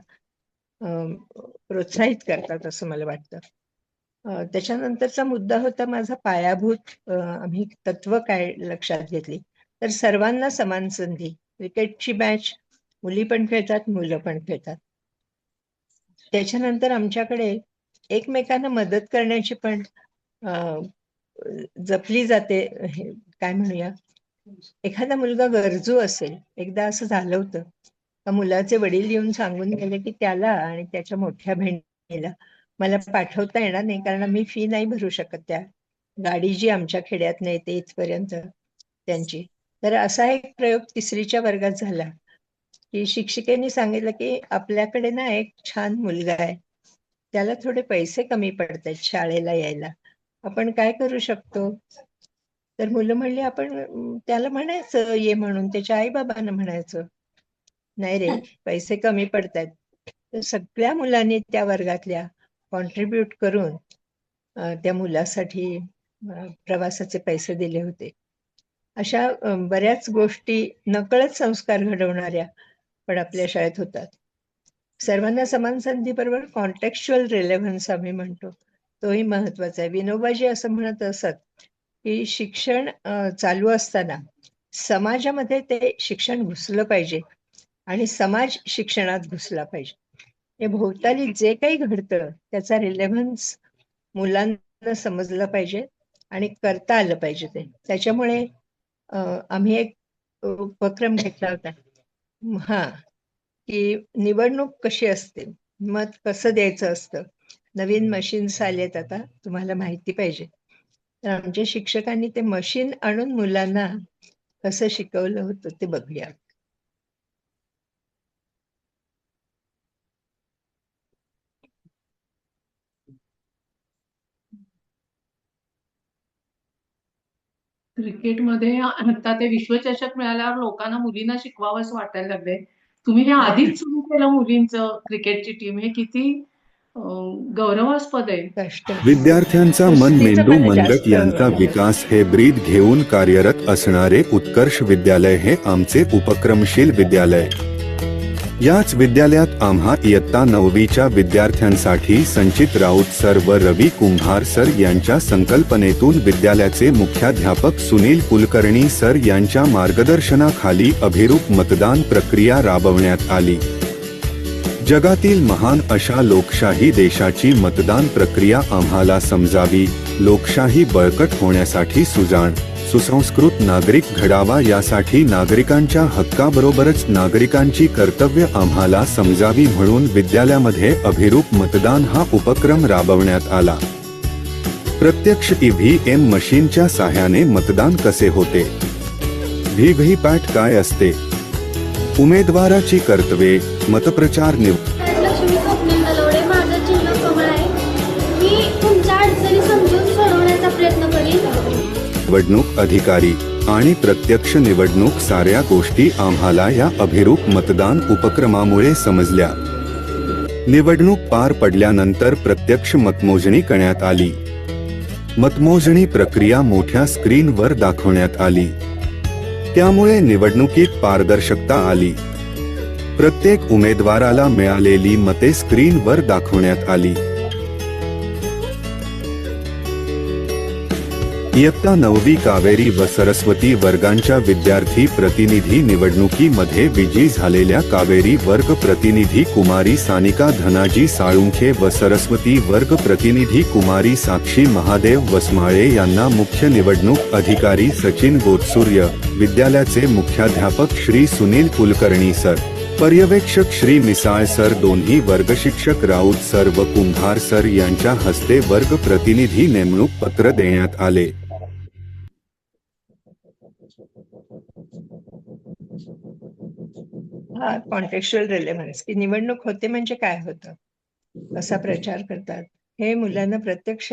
प्रोत्साहित करतात असं मला वाटतं. त्याच्यानंतरचा मुद्दा होता माझा पायाभूत आम्ही तत्व काय लक्षात घेतली, तर सर्वांना समान संधी. क्रिकेटची मॅच मुली पण खेळतात, मुलं पण खेळतात. त्याच्यानंतर आमच्याकडे एकमेकांना मदत करण्याची पण जपली जाते. काय म्हणूया, एखादा मुलगा गरजू असेल, एकदा असं झालं होतं का मुलाचे वडील येऊन सांगून गेले की त्याला आणि त्याच्या मोठ्या बहिणीला मला पाठवता येणार नाही, कारण मी फी नाही भरू शकत त्या गाडी जी आमच्या खेड्यात नेते इथपर्यंत त्यांची. तर असा एक प्रयोग 3रीच्या वर्गात झाला की शिक्षिकेने सांगितलं की आपल्याकडे ना एक छान मुलगा आहे, त्याला थोडे पैसे कमी पडतात शाळेला यायला, आपण काय करू शकतो? तर मुलं म्हणली, आपण त्याला म्हणायचं ये म्हणून, त्याच्या आई बाबांना म्हणायचं. नाही रे, पैसे कमी पडतात. तर सगळ्या मुलांनी त्या वर्गातल्या कॉन्ट्रीब्यूट करून त्या मुलासाठी प्रवासाचे पैसे दिले होते. अशा बऱ्याच गोष्टी नकळत संस्कार घडवणाऱ्या पण आपल्या शाळेत होतात. सर्वांना समान संधी बरोबर कॉन्टेक्स्च्युअल रिलेव्हन्स आम्ही म्हणतो, तोही महत्वाचा आहे. विनोबाजी असं म्हणत असत की शिक्षण चालू असताना समाजामध्ये ते शिक्षण घुसलं पाहिजे आणि समाज शिक्षणात घुसला पाहिजे. हे भोवताली जे काही घडतं त्याचा रिलेव्हन्स मुलांना समजलं पाहिजे आणि करता आलं पाहिजे. त्याच्यामुळे आम्ही एक उपक्रम घेतला होता, की निवडणूक कशी असते, मत कसं द्यायचं असतं. नवीन मशीन्स आलेत आता, तुम्हाला माहिती पाहिजे. तर आमच्या शिक्षकांनी ते मशीन आणून मुलांना कसं शिकवलं होतं ते बघूया. क्रिकेटमध्ये आता ते विश्वचषक मिळाल्यावर लोकांना मुलींना शिकवावंच वाटायला लागलंय. तुम्ही हे आधीच सुरू केलं मुलींचं क्रिकेटची टीम, हे किती गौरवास्पद आहे. कष्ट विद्यार्थ्यांचा मन कुस्तीचं मेंदू पण मंडक जास्त यांचा विकास हे ब्रीद घेऊन कार्यरत असणारे उत्कर्ष विद्यालय हे आमचे उपक्रमशील विद्यालय. याच विद्यालयात आम्हा इयत्ता 9वीच्या विद्यार्थ्यांसाठी संचित राऊत सर व रवी कुंभार सर यांच्या संकल्पनेतून विद्यालयाचे मुख्याध्यापक सुनील कुलकर्णी सर यांच्या मार्गदर्शनाखाली अभिरूप मतदान प्रक्रिया राबवण्यात आली. जगातील महान अशा लोकशाही देशाची मतदान प्रक्रिया आम्हाला समजावी, लोकशाही बळकट होण्यासाठी सुजाण सुसंस्कृत नागरिक घडावा, यासाठी नागरिकांच्या हक्काबरोबरच नागरिकांची कर्तव्य आम्हाला समजावी म्हणून विद्यालयामध्ये अभिरूप मतदान हा उपक्रम राबवण्यात आला. प्रत्यक्ष EVM मशीनच्या साहाय्याने मतदान कसे होते, व्हीव्हीपॅट काय असते, उमेदवाराची कर्तव्ये, मतप्रचार लक्ष्मी स्वप्नील नलवडे, माझं चिन्ह कमळ आहे. मी तुमच्या अडचणी समजून सोडवण्याचा प्रयत्न करीन. निवडणूक अधिकारी आणि प्रत्यक्ष निवडणूक साऱ्या गोष्टी आम्हाला या अभिरूप मतदान उपक्रमामुळे समजल्या. निवडणूक पार पडल्यानंतर प्रत्यक्ष मतमोजणी करण्यात आली. मतमोजणी प्रक्रिया मोठ्या स्क्रीनवर दाखवण्यात आली. त्यामुळे निवडणुकीत पारदर्शकता आली. प्रत्येक उमेदवाराला मिळालेली मते स्क्रीनवर दाखवण्यात आली. इयत्ता 9वी कावेरी व सरस्वती वर्गांच्या विद्यार्थी प्रतिनिधी निवडणुकीमध्ये विजयी झालेल्या कावेरी वर्ग प्रतिनिधी कुमारी सानिका धनाजी साळुंखे व सरस्वती वर्ग प्रतिनिधी कुमारी साक्षी महादेव वसमाळे यांना मुख्य निवडणूक अधिकारी सचिन गोत्सूर्य, विद्यालयाचे मुख्याध्यापक श्री सुनील कुलकर्णी सर, पर्यवेक्षक श्री मिसाळ सर, दोन्ही वर्गशिक्षक राऊत सर व कुंभार सर यांच्या हस्ते वर्ग प्रतिनिधी नेमणूक पत्र देण्यात आले. हा कॉन्टेक्स्च्युअल रिलेव्हन्स, की निवडणूक होते म्हणजे काय होतं, कसा प्रचार करतात, हे मुलांना प्रत्यक्ष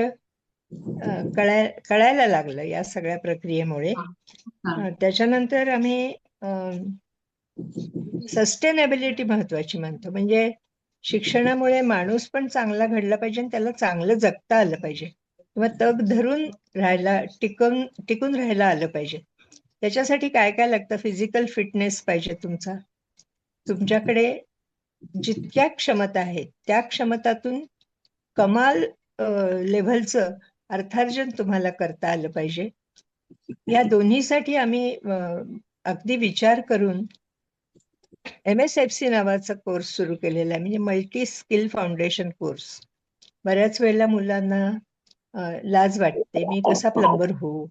कळायला लागलं या सगळ्या प्रक्रियेमुळे. त्याच्यानंतर आम्ही सस्टेनेबिलिटी महत्वाची मानतो. म्हणजे शिक्षणामुळे माणूस पण चांगला घडला पाहिजे आणि त्याला चांगलं जगता आलं पाहिजे, किंवा तग धरून राहायला, टिकून राहायला आलं पाहिजे. त्याच्यासाठी काय काय लागतं, फिजिकल फिटनेस पाहिजे तुमच्याकडे जितक्या क्षमता आहेत त्या क्षमतातून कमाल लेव्हलचं अर्थार्जन तुम्हाला करता आलं पाहिजे. या दोन्हीसाठी आम्ही अगदी विचार करून MSFC नावाचा कोर्स सुरू केलेला आहे, म्हणजे मल्टी स्किल फाउंडेशन कोर्स. बऱ्याच वेळेला मुलांना लाज वाटते, मी कसा प्लंबर होऊ,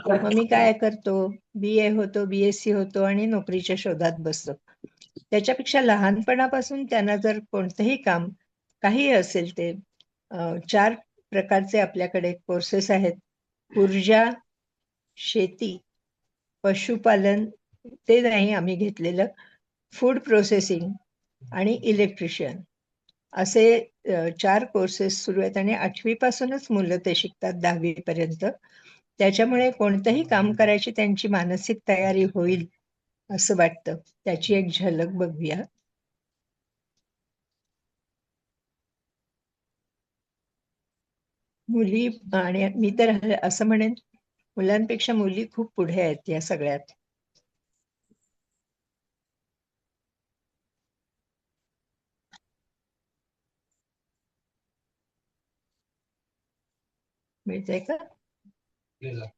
मग मी काय करतो, BA होतो, BSc होतो आणि नोकरीच्या शोधात बसतो. त्याच्यापेक्षा लहानपणापासून त्यांना जर कोणतंही काम काही असेल ते 4 प्रकारचे आपल्याकडे कोर्सेस आहेत. ऊर्जा, शेती, पशुपालन ते नाही आम्ही घेतलेलं, फूड प्रोसेसिंग आणि इलेक्ट्रिशियन असे 4 कोर्सेस सुरू आहेत आणि 8वी पासूनच मुलं ते शिकतात 10वी पर्यंत. त्याच्यामुळे कोणतंही काम करायची त्यांची मानसिक तयारी होईल असं वाटतं. त्याची एक झलक बघूया. मुली, आणि मी तर असं म्हणेन, मुलांपेक्षा मुली खूप पुढे आहेत या सगळ्यात. मिळतंय का? Please.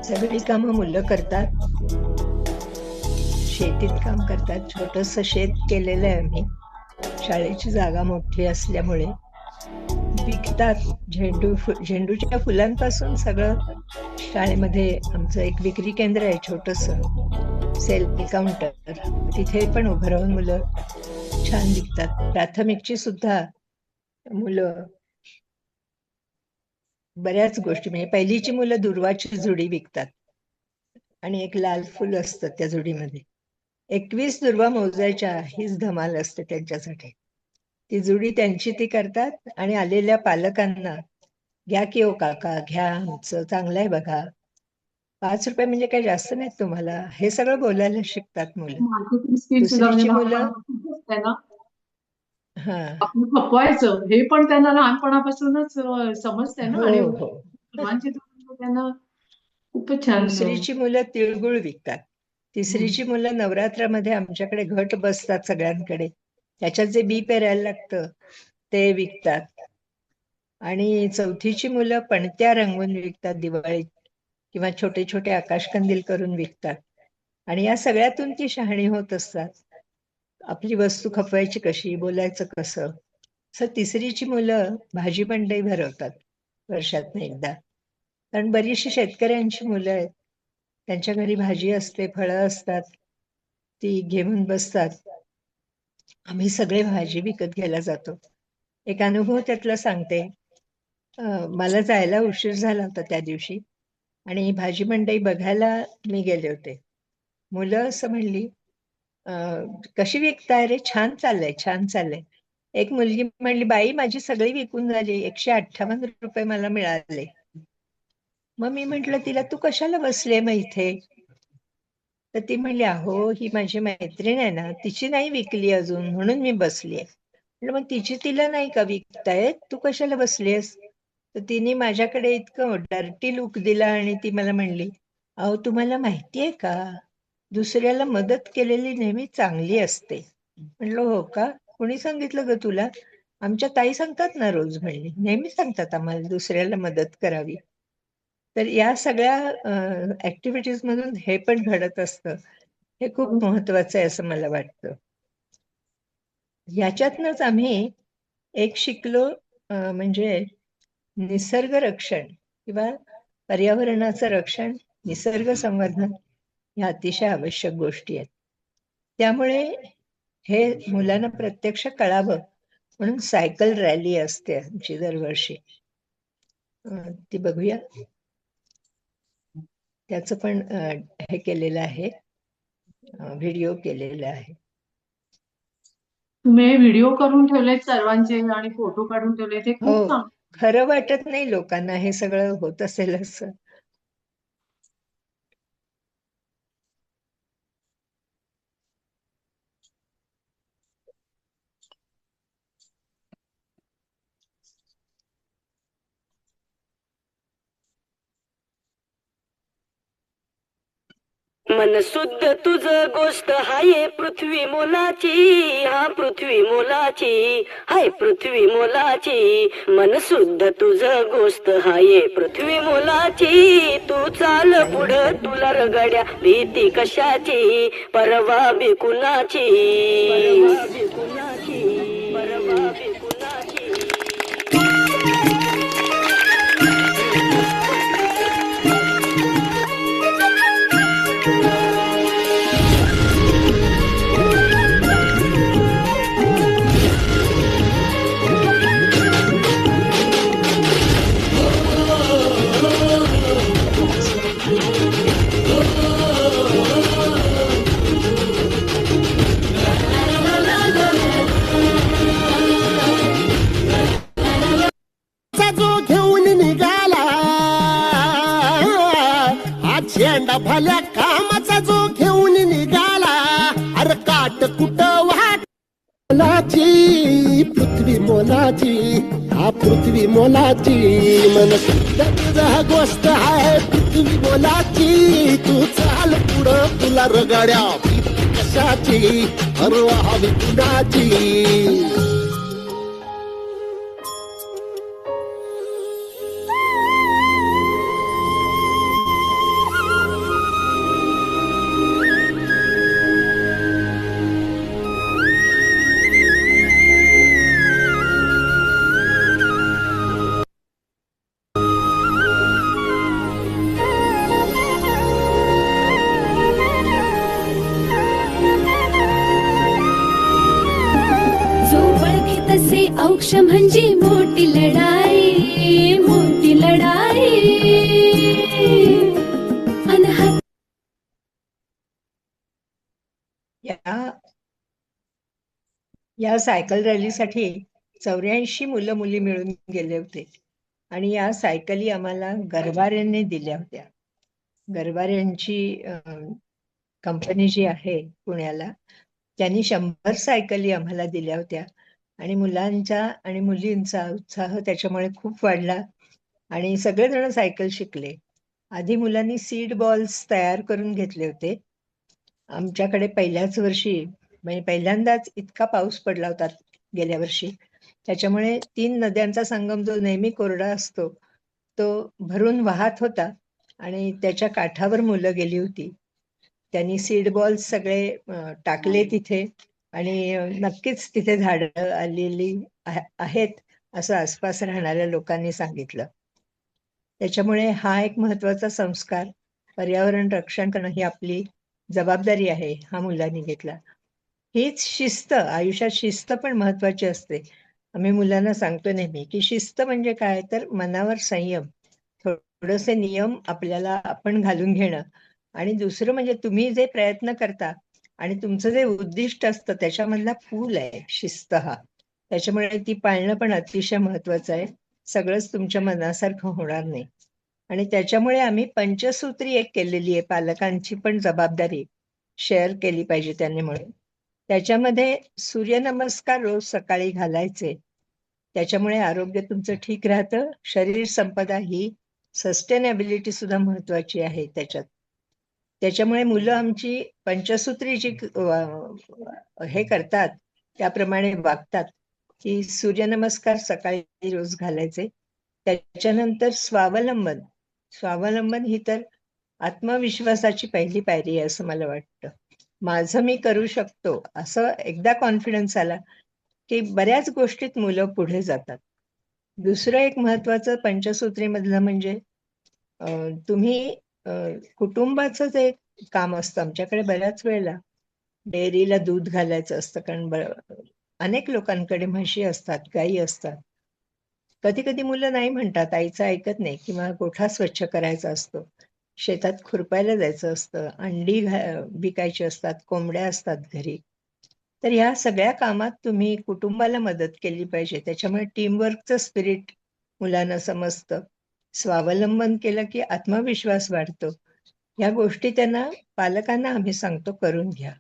सगळी कामं मुलं करतात. शेतीत काम करतात. छोटंसं शेत केलेलं आहे आम्ही. शाळेची जागा मोठी असल्यामुळे विकतात. झेंडूच्या फुलांपासून सगळं. शाळेमध्ये आमचं एक विक्री केंद्र आहे, छोटंसं सेल काउंटर. तिथे पण उभं राहून मुलं छान विकतात. प्राथमिकची सुद्धा मुलं बऱ्याच गोष्टी, म्हणजे पहिलीची मुलं दुर्वाची जुडी विकतात आणि एक लाल फुल असतं त्या जुडीमध्ये. 21 दुर्वा मोजायच्या हीच धमाल असते त्यांच्यासाठी. ती जुडी त्यांची ती करतात आणि आलेल्या पालकांना, घ्या की ओ काका, घ्या, आमचं चांगलं आहे बघा, 5 रुपये म्हणजे काही जास्त नाहीत तुम्हाला, हे सगळं बोलायला शिकतात मुलं. मार्केटिंग स्किल सुद्धा म्हणजे दुसरीची मुलं, त्यांना हा, आपण खपवायचं हे पण त्यांना लहानपणापासूनच समजतंय ना. हो आणि हो. सर्वांची त्यांना खूपच छान. दुसरीची मुलं तिळगुळ विकतात. तिसरीची मुलं नवरात्रामध्ये आमच्याकडे घट बसतात सगळ्यांकडे, त्याच्यात जे बी पेरायला लागतं ते विकतात. आणि चौथीची मुलं पणत्या रंगवून विकतात दिवाळीत, किंवा छोटे छोटे आकाशकंदील करून विकतात. आणि या सगळ्यातून ती शहाणी होत असतात. आपली वस्तू खपवायची कशी, बोलायचं कसं. असं तिसरीची मुलं भाजी मंडई भरवतात वर्षातनं एकदा. कारण बरीचशी शेतकऱ्यांची मुलं आहेत, त्यांच्या घरी भाजी असते, फळं असतात, ती घेऊन बसतात. आम्ही सगळे भाजी विकत घ्यायला जातो. एक अनुभव त्यातला सांगते. मला जायला उशीर झाला होता त्या दिवशी, आणि भाजी मंडई बघायला मी गेले होते. मुलं असं म्हणली, कशी विकताय रे, छान चाललंय, छान चाललंय. एक मुलगी म्हणली, बाई माझी सगळी विकून झाली, 158 रुपये मला मिळाले. मग मी म्हंटल तिला, तू कशाला बसले मग इथे? तर ती म्हणली, अहो ही माझी मैत्रीण आहे ना, तिची नाही विकली अजून, म्हणून मी बसलीये. मग तिची तिला नाही का विकतायत, तू कशाला बसलीयस? तर तिने माझ्याकडे इतकं डर्टी लुक दिला आणि ती मला म्हणली, अहो तुम्हाला माहितीये का, दुसऱ्याला मदत केलेली नेहमी चांगली असते. म्हणलं, हो का, कोणी सांगितलं ग तुला? आमच्या ताई सांगतात ना रोज, म्हणली, नेहमी सांगतात आम्हाला दुसऱ्याला मदत करावी. तर या सगळ्या ऍक्टिव्हिटीज मधून हे पण घडत असतं. हे खूप महत्वाचं आहे असं मला वाटतं. ह्याच्यातनच आम्ही एक शिकलो, म्हणजे निसर्ग रक्षण किंवा पर्यावरणाचं रक्षण, निसर्ग संवर्धन ह्या अतिशय आवश्यक गोष्टी आहेत. त्यामुळे हे मुलांना प्रत्यक्ष कळावं म्हणून सायकल रॅली असते आमची दरवर्षी. ती बघूया. त्याचं पण हे केलेलं आहे, व्हिडिओ केलेला आहे. तुम्ही व्हिडिओ करून ठेवलेत सर्वांचे आणि फोटो काढून ठेवले, ते हो, खूप चांगलं. खरं वाटत नाही लोकांना हे सगळं होत असेल असं. मन शुद्ध तुझ गोष्ट हाय पृथ्वी मोलाची, हा पृथ्वी मोलाची, हाय पृथ्वी मोलाची. मन शुद्ध तुझ गोष्ट हाय पृथ्वी मोलाची. तू चाल पुढं तुला रगड्या भीती कशाची, परवा बी कुणाची, परवा बी कुणाची, परवा बी कुणाची. जो घेऊन निघाला हा झेंडा भल्या कामाचा जो घेऊन निघाला. अरे काट कुट वाट मोलाची, पृथ्वी मोलाची, हा पृथ्वी मोलाची. मन शुद्ध तुझा गोष्ट आहे पृथ्वी मोलाची. तू चाल पुढं तुला रगड्या भीती कशाची, परवा हवी कुणाची. जो बळके तसे औक्ष म्हणजे मोठी लढाई, मोठी लढाई. अनहद या सायकल रॅलीसाठी 84 मुलं मुली मिळून गेले होते आणि या सायकली आम्हाला गरवाऱ्यांनी दिल्या होत्या. गरवाऱ्यांची कंपनी जी आहे पुण्याला, त्यांनी 100 सायकली आम्हाला दिल्या होत्या आणि मुलांचा आणि मुलींचा उत्साह त्याच्यामुळे खूप वाढला आणि सगळेजण सायकल शिकले. आधी मुलांनी सीड बॉल्स तयार करून घेतले होते. आमच्याकडे पहिल्याच वर्षी म्हणजे पहिल्यांदाच इतका पाऊस पडला होता गेल्या वर्षी, त्याच्यामुळे 3 नद्यांचा संगम जो नेहमी कोरडा असतो तो भरून वाहत होता आणि त्याच्या काठावर मुलं गेली होती. त्यांनी सीड बॉल्स सगळे टाकले तिथे आणि नक्कीच तिथे झाडं आलेली आहेत असं आसपास राहणाऱ्या लोकांनी सांगितलं. त्याच्यामुळे हा एक महत्वाचा संस्कार, पर्यावरण रक्षण करणं ही आपली जबाबदारी आहे, हा मुलांनी घेतला. हीच शिस्त, आयुष्यात शिस्त पण महत्वाची असते. आम्ही मुलांना सांगतो नेहमी की शिस्त म्हणजे काय, तर मनावर संयम, थोडेसे नियम आपल्याला आपण घालून घेणं आणि दुसरं म्हणजे तुम्ही जे प्रयत्न करता आणि तुमचं जे उद्दिष्ट असतं त्याच्यामधला फूल आहे शिस्त हा. त्याच्यामुळे ती पाळणं पण अतिशय महत्वाचं आहे. सगळंच तुमच्या मनासारखं होणार नाही आणि त्याच्यामुळे आम्ही पंचसूत्री एक केलेली आहे. पालकांची पण जबाबदारी शेअर केली पाहिजे त्यांनी म्हणून. त्याच्यामध्ये सूर्यनमस्कार रोज सकाळी घालायचे. त्याच्यामुळे आरोग्य तुमचं ठीक राहतं. शरीर संपदा ही सस्टेनेबिलिटी सुद्धा महत्वाची आहे त्याच्यात. त्याच्यामुळे मुलं आमची पंचसूत्री जी हे करतात त्याप्रमाणे वागतात की सूर्यनमस्कार सकाळी रोज घालायचे. त्याच्यानंतर स्वावलंबन, स्वावलंबन ही तर आत्मविश्वासाची पहिली पायरी आहे असं मला वाटतं. माझं मी करू शकतो असं एकदा कॉन्फिडन्स आला की बऱ्याच गोष्टीत मुलं पुढे जातात. दुसरं एक महत्वाचं पंचसूत्रीमधलं म्हणजे तुम्ही कुटुंबाचं जे काम असतं, आमच्याकडे बऱ्याच वेळेला डेअरीला दूध घालायचं असतं कारण अनेक लोकांकडे म्हशी असतात, गायी असतात. कधी कधी मुलं नाही म्हणतात, आईचं ऐकत नाही किंवा गोठा स्वच्छ करायचा असतो, शेतात खुरपायला जायचं असतं, अंडी विकायची असतात, कोंबड्या असतात घरी. तर ह्या सगळ्या कामात तुम्ही कुटुंबाला मदत केली पाहिजे. त्याच्यामुळे टीमवर्कचं स्पिरिट मुलांना समजतं. स्वावलंबन केलं की आत्मविश्वास वाढतो. या गोष्टी त्यांना, पालकांना आम्ही सांगतो करून घ्या.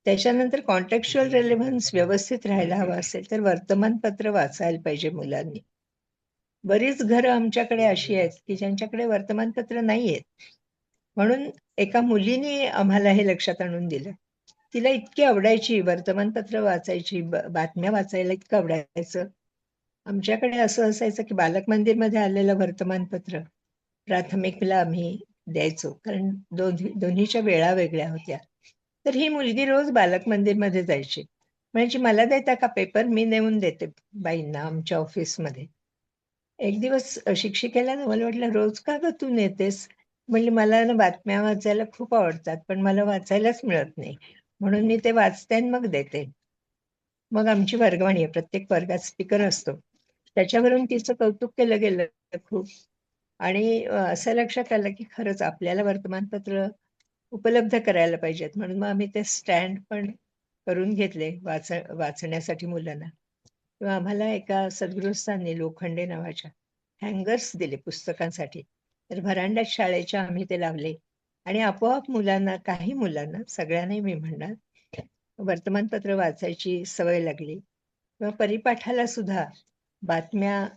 त्याच्यानंतर कॉन्टेक्स्चुअल रेलेव्हन्स व्यवस्थित राहायला हवा असेल तर वर्तमानपत्र वाचायला पाहिजे मुलांनी. बरीच घरं आमच्याकडे अशी आहेत की ज्यांच्याकडे वर्तमानपत्र नाही आहेत. म्हणून एका मुलीने आम्हाला हे लक्षात आणून दिलं. तिला इतकी आवडायची वर्तमानपत्र वाचायची, बातम्या वाचायला इतकं आवडायचं. आमच्याकडे असं असायचं की बालक मंदिरमध्ये आलेलं वर्तमानपत्र प्राथमिकला आम्ही द्यायचो, कारण दोन्हीच्या वेळा वेगळ्या होत्या. तर ही मुलगी रोज बालक मंदिरमध्ये जायची. म्हणायची, मला देता का पेपर, मी नेऊन देते बाईंना आमच्या ऑफिसमध्ये. एक दिवस शिक्षिकेला ना मला वाटलं, रोज का ग तू नेतेस? म्हणली, मला ना बातम्या वाचायला खूप आवडतात, पण मला वाचायलाच मिळत नाही, म्हणून मी ते वाचते आणि मग देते. मग आमची वर्गवाणी आहे, प्रत्येक वर्गात स्पीकर असतो, त्याच्यावरून तिचं कौतुक केलं गेलं खूप. आणि असं लक्षात आलं की खरंच आपल्याला वर्तमानपत्र उपलब्ध करायला पाहिजेत, म्हणून मग आम्ही ते स्टँड पण करून घेतले वाचण्यासाठी मुलांना. किंवा आम्हाला एका सद्गृहस्थांनी लोखंडे नावाच्या हँगर्स दिले पुस्तकांसाठी. तर व्हरांड्यात शाळेच्या आम्ही ते लावले आणि आपोआप मुलांना, काही मुलांना, सगळ्यांनाही मी म्हणणार, वर्तमानपत्र वाचायची सवय लागली. किंवा परिपाठाला सुद्धा बातम्या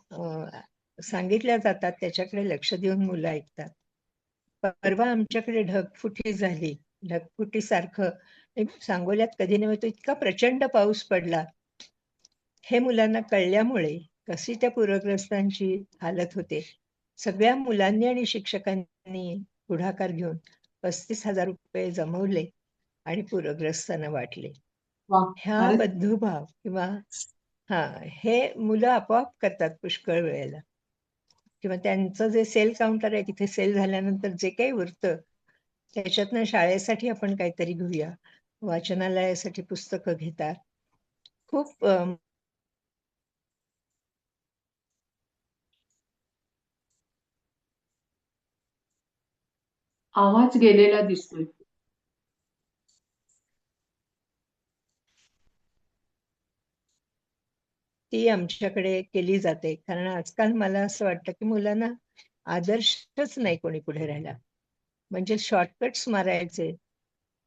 सांगितल्या जातात, त्याच्याकडे लक्ष देऊन मुलं ऐकतात. परवा आमच्याकडे ढगफुटी झाली. ढगफुटीसारखं सांगोल्यात कधी नव्हे तो इतका प्रचंड पाऊस पडला. हे मुलांना कळल्यामुळे कशी त्या पूरग्रस्तांची हालत होते, सगळ्या मुलांनी आणि शिक्षकांनी पुढाकार घेऊन 35,000 रुपये जमवले आणि पूरग्रस्तांना वाटले. ह्या बंधुभाव किंवा हे मुलं आपोआप करतात पुष्कळ वेळेला. किंवा त्यांचं जे सेल काउंटर आहे, तिथे सेल झाल्यानंतर जे काही उरतं त्याच्यातनं शाळेसाठी आपण काहीतरी घेऊया, वाचनालयासाठी पुस्तकं घेतात. खूप आवाज गेलेला दिसतोय. ती आमच्याकडे केली जाते. कारण आजकाल मला असं वाटतं की मुलांना आदर्शच नाही कोणी पुढे राहिला. म्हणजे शॉर्टकट्स मारायचे,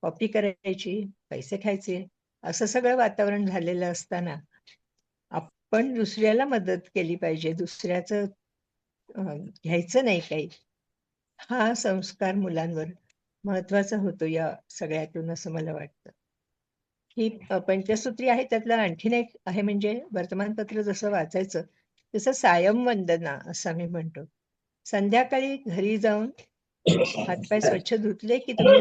कॉपी करायची, पैसे खायचे, असं सगळं वातावरण झालेलं असताना आपण दुसऱ्याला मदत केली पाहिजे, दुसऱ्याचं घ्यायचं नाही काही. हा संस्कार मुलांवर महत्वाचा होतो या सगळ्यातून, असं मला वाटतं. ही पंचसूत्री आहे, त्यातलं आणखीन एक आहे, म्हणजे वर्तमानपत्र जसं वाचायचं तसं सायं वंदना असं आम्ही म्हणतो. संध्याकाळी घरी जाऊन हातपाय स्वच्छ धुतले की तुम्ही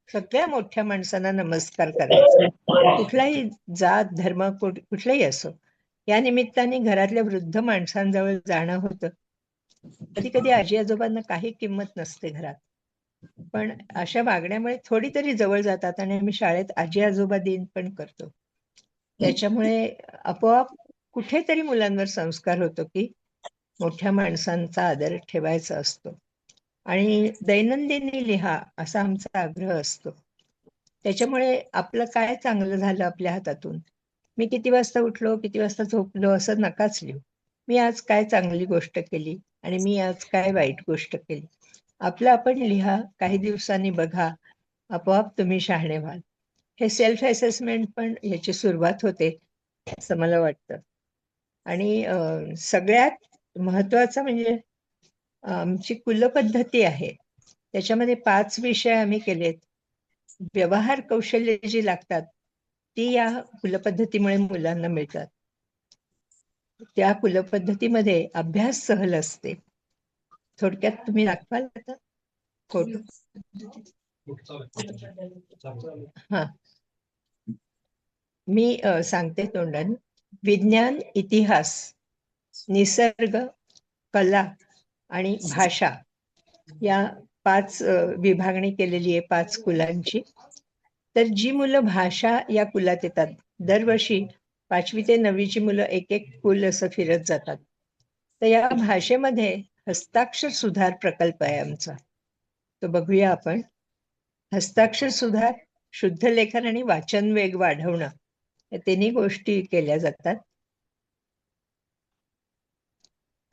सगळ्या मोठ्या माणसांना नमस्कार करायचा. कुठलाही जात धर्म कुठलाही असो, या निमित्ताने घरातल्या वृद्ध माणसांजवळ जाणं होतं. कधी कधी आजी आजोबांना काही किंमत नसते घरात, पण अशा वागण्यामुळे थोडी तरी जवळ जातात. आणि आम्ही शाळेत आजी आजोबा दिन पण करतो. त्याच्यामुळे आपोआप कुठेतरी मुलांवर संस्कार होतो की मोठ्या माणसांचा आदर ठेवायचा असतो. आणि दैनंदिनी लिहा असा आमचा आग्रह असतो. त्याच्यामुळे आपलं काय चांगलं झालं आपल्या हातातून, मी किती वाजता उठलो, किती वाजता झोपलो, असं नकाच लिहू. मी आज काय चांगली गोष्ट केली आणि मी आज काय वाईट गोष्ट केली, आपलं आपण लिहा. काही दिवसांनी बघा, आपोआप तुम्ही शहाणे व्हाल. हे सेल्फ असेसमेंट पण याची सुरुवात होते असं मला वाटतं. आणि सगळ्यात महत्वाचं म्हणजे आमची कुलपद्धती आहे, त्याच्यामध्ये 5 विषय आम्ही केलेत. व्यवहार कौशल्य जी लागतात ती या कुलपद्धतीमुळे मुलांना मिळतात. त्या कुलपद्धतीमध्ये अभ्यास सहल असते. थोडक्यात तुम्ही दाखवाल आता फोटो? हा, मी सांगते तोंडाने. विज्ञान, इतिहास, निसर्ग, कला आणि भाषा या 5 विभागणी केलेली आहे 5 कुलांची. तर जी मुलं भाषा या कुलात येतात, दरवर्षी 5वी ते 9वीची मुलं एक एक कुल असं फिरत जातात. तर या भाषेमध्ये हस्ताक्षर सुधार प्रकल्प आहे आमचा, तो बघूया आपण. हस्ताक्षर सुधार, शुद्ध लेखन आणि वाचन वेग वाढवणं, या तिन्ही गोष्टी केल्या जातात.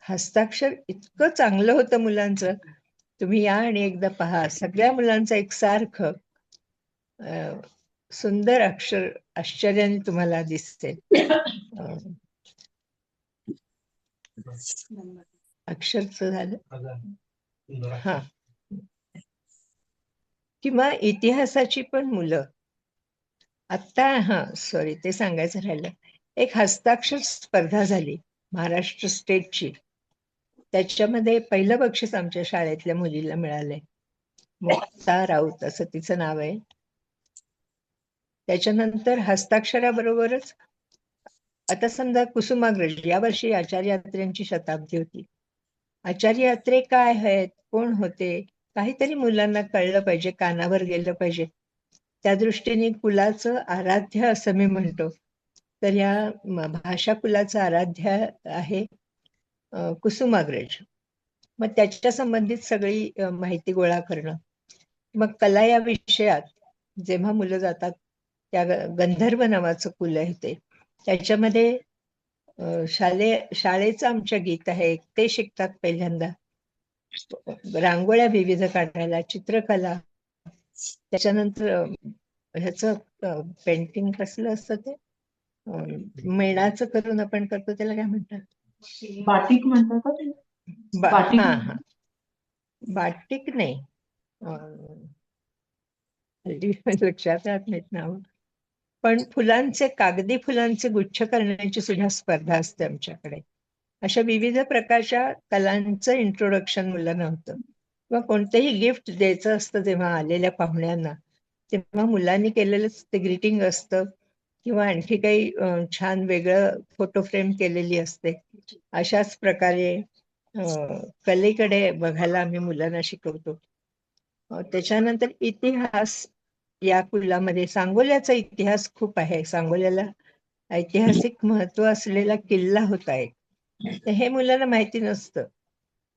हस्ताक्षर इतकं चांगलं होतं मुलांचं, तुम्ही या आणि एकदा पहा. सगळ्या मुलांचं एकसारखं सुंदर अक्षर आश्चर्याने तुम्हाला दिसते. अक्षरचं झालं. हा, किंवा इतिहासाची पण मुलं आत्ता सॉरी ते सांगायचं राहिलं. एक हस्ताक्षर स्पर्धा झाली महाराष्ट्र स्टेटची. त्याच्यामध्ये पहिलं बक्षीस आमच्या शाळेतल्या मुलीला मिळालंय. मुक्ता राऊत असं तिचं नाव आहे. त्याच्यानंतर हस्ताक्षराबरोबरच आता समजा कुसुमाग्रज, यावर्षी आचार्य अत्रेंची शताब्दी होती. आचार्य अत्रे काय आहेत, कोण होते, काहीतरी मुलांना कळलं पाहिजे, कानावर गेलं पाहिजे. त्या दृष्टीने कुलाचं आराध्य असं मी म्हणतो. तर या भाषा कुलाचं आराध्य आहे कुसुमाग्रज. मग त्याच्या संबंधित सगळी माहिती गोळा करणं. मग कला या विषयात जेव्हा मुलं जातात, त्या गंधर्व नावाचं कुल आहे ते, त्याच्यामध्ये शाळेचं आमच्या गीत आहे ते शिकतात पहिल्यांदा. रांगोळ्या विविध काढायला, चित्रकला, त्याच्यानंतर ह्याचं पेंटिंग कसलं असतं ते मेणाचं करून आपण करतो, त्याला काय म्हणतात? बाटिक म्हणतात का ते? बाटिक हा बाटिक नाही, हल्ली लक्षात राहत नाहीत नाव. पण फुलांचे, कागदी फुलांचे गुच्छ करण्याची सुद्धा स्पर्धा असते आमच्याकडे. अशा विविध प्रकारच्या कलांचं इंट्रोडक्शन मुलांना होतं. किंवा कोणतेही गिफ्ट द्यायचं असतं जेव्हा आलेल्या पाहुण्यांना, तेव्हा मुलांनी केलेलंच ते ग्रीटिंग असतं किंवा आणखी काही छान वेगळं फोटो फ्रेम केलेली असते. अशाच प्रकारे कलेकडे बघायला आम्ही मुलांना शिकवतो. त्याच्यानंतर इतिहास या कुलामध्ये सांगोल्याचा इतिहास खूप आहे. सांगोल्याला ऐतिहासिक महत्व असलेला किल्ला होता एक. तर हे मुलांना माहिती नसतं.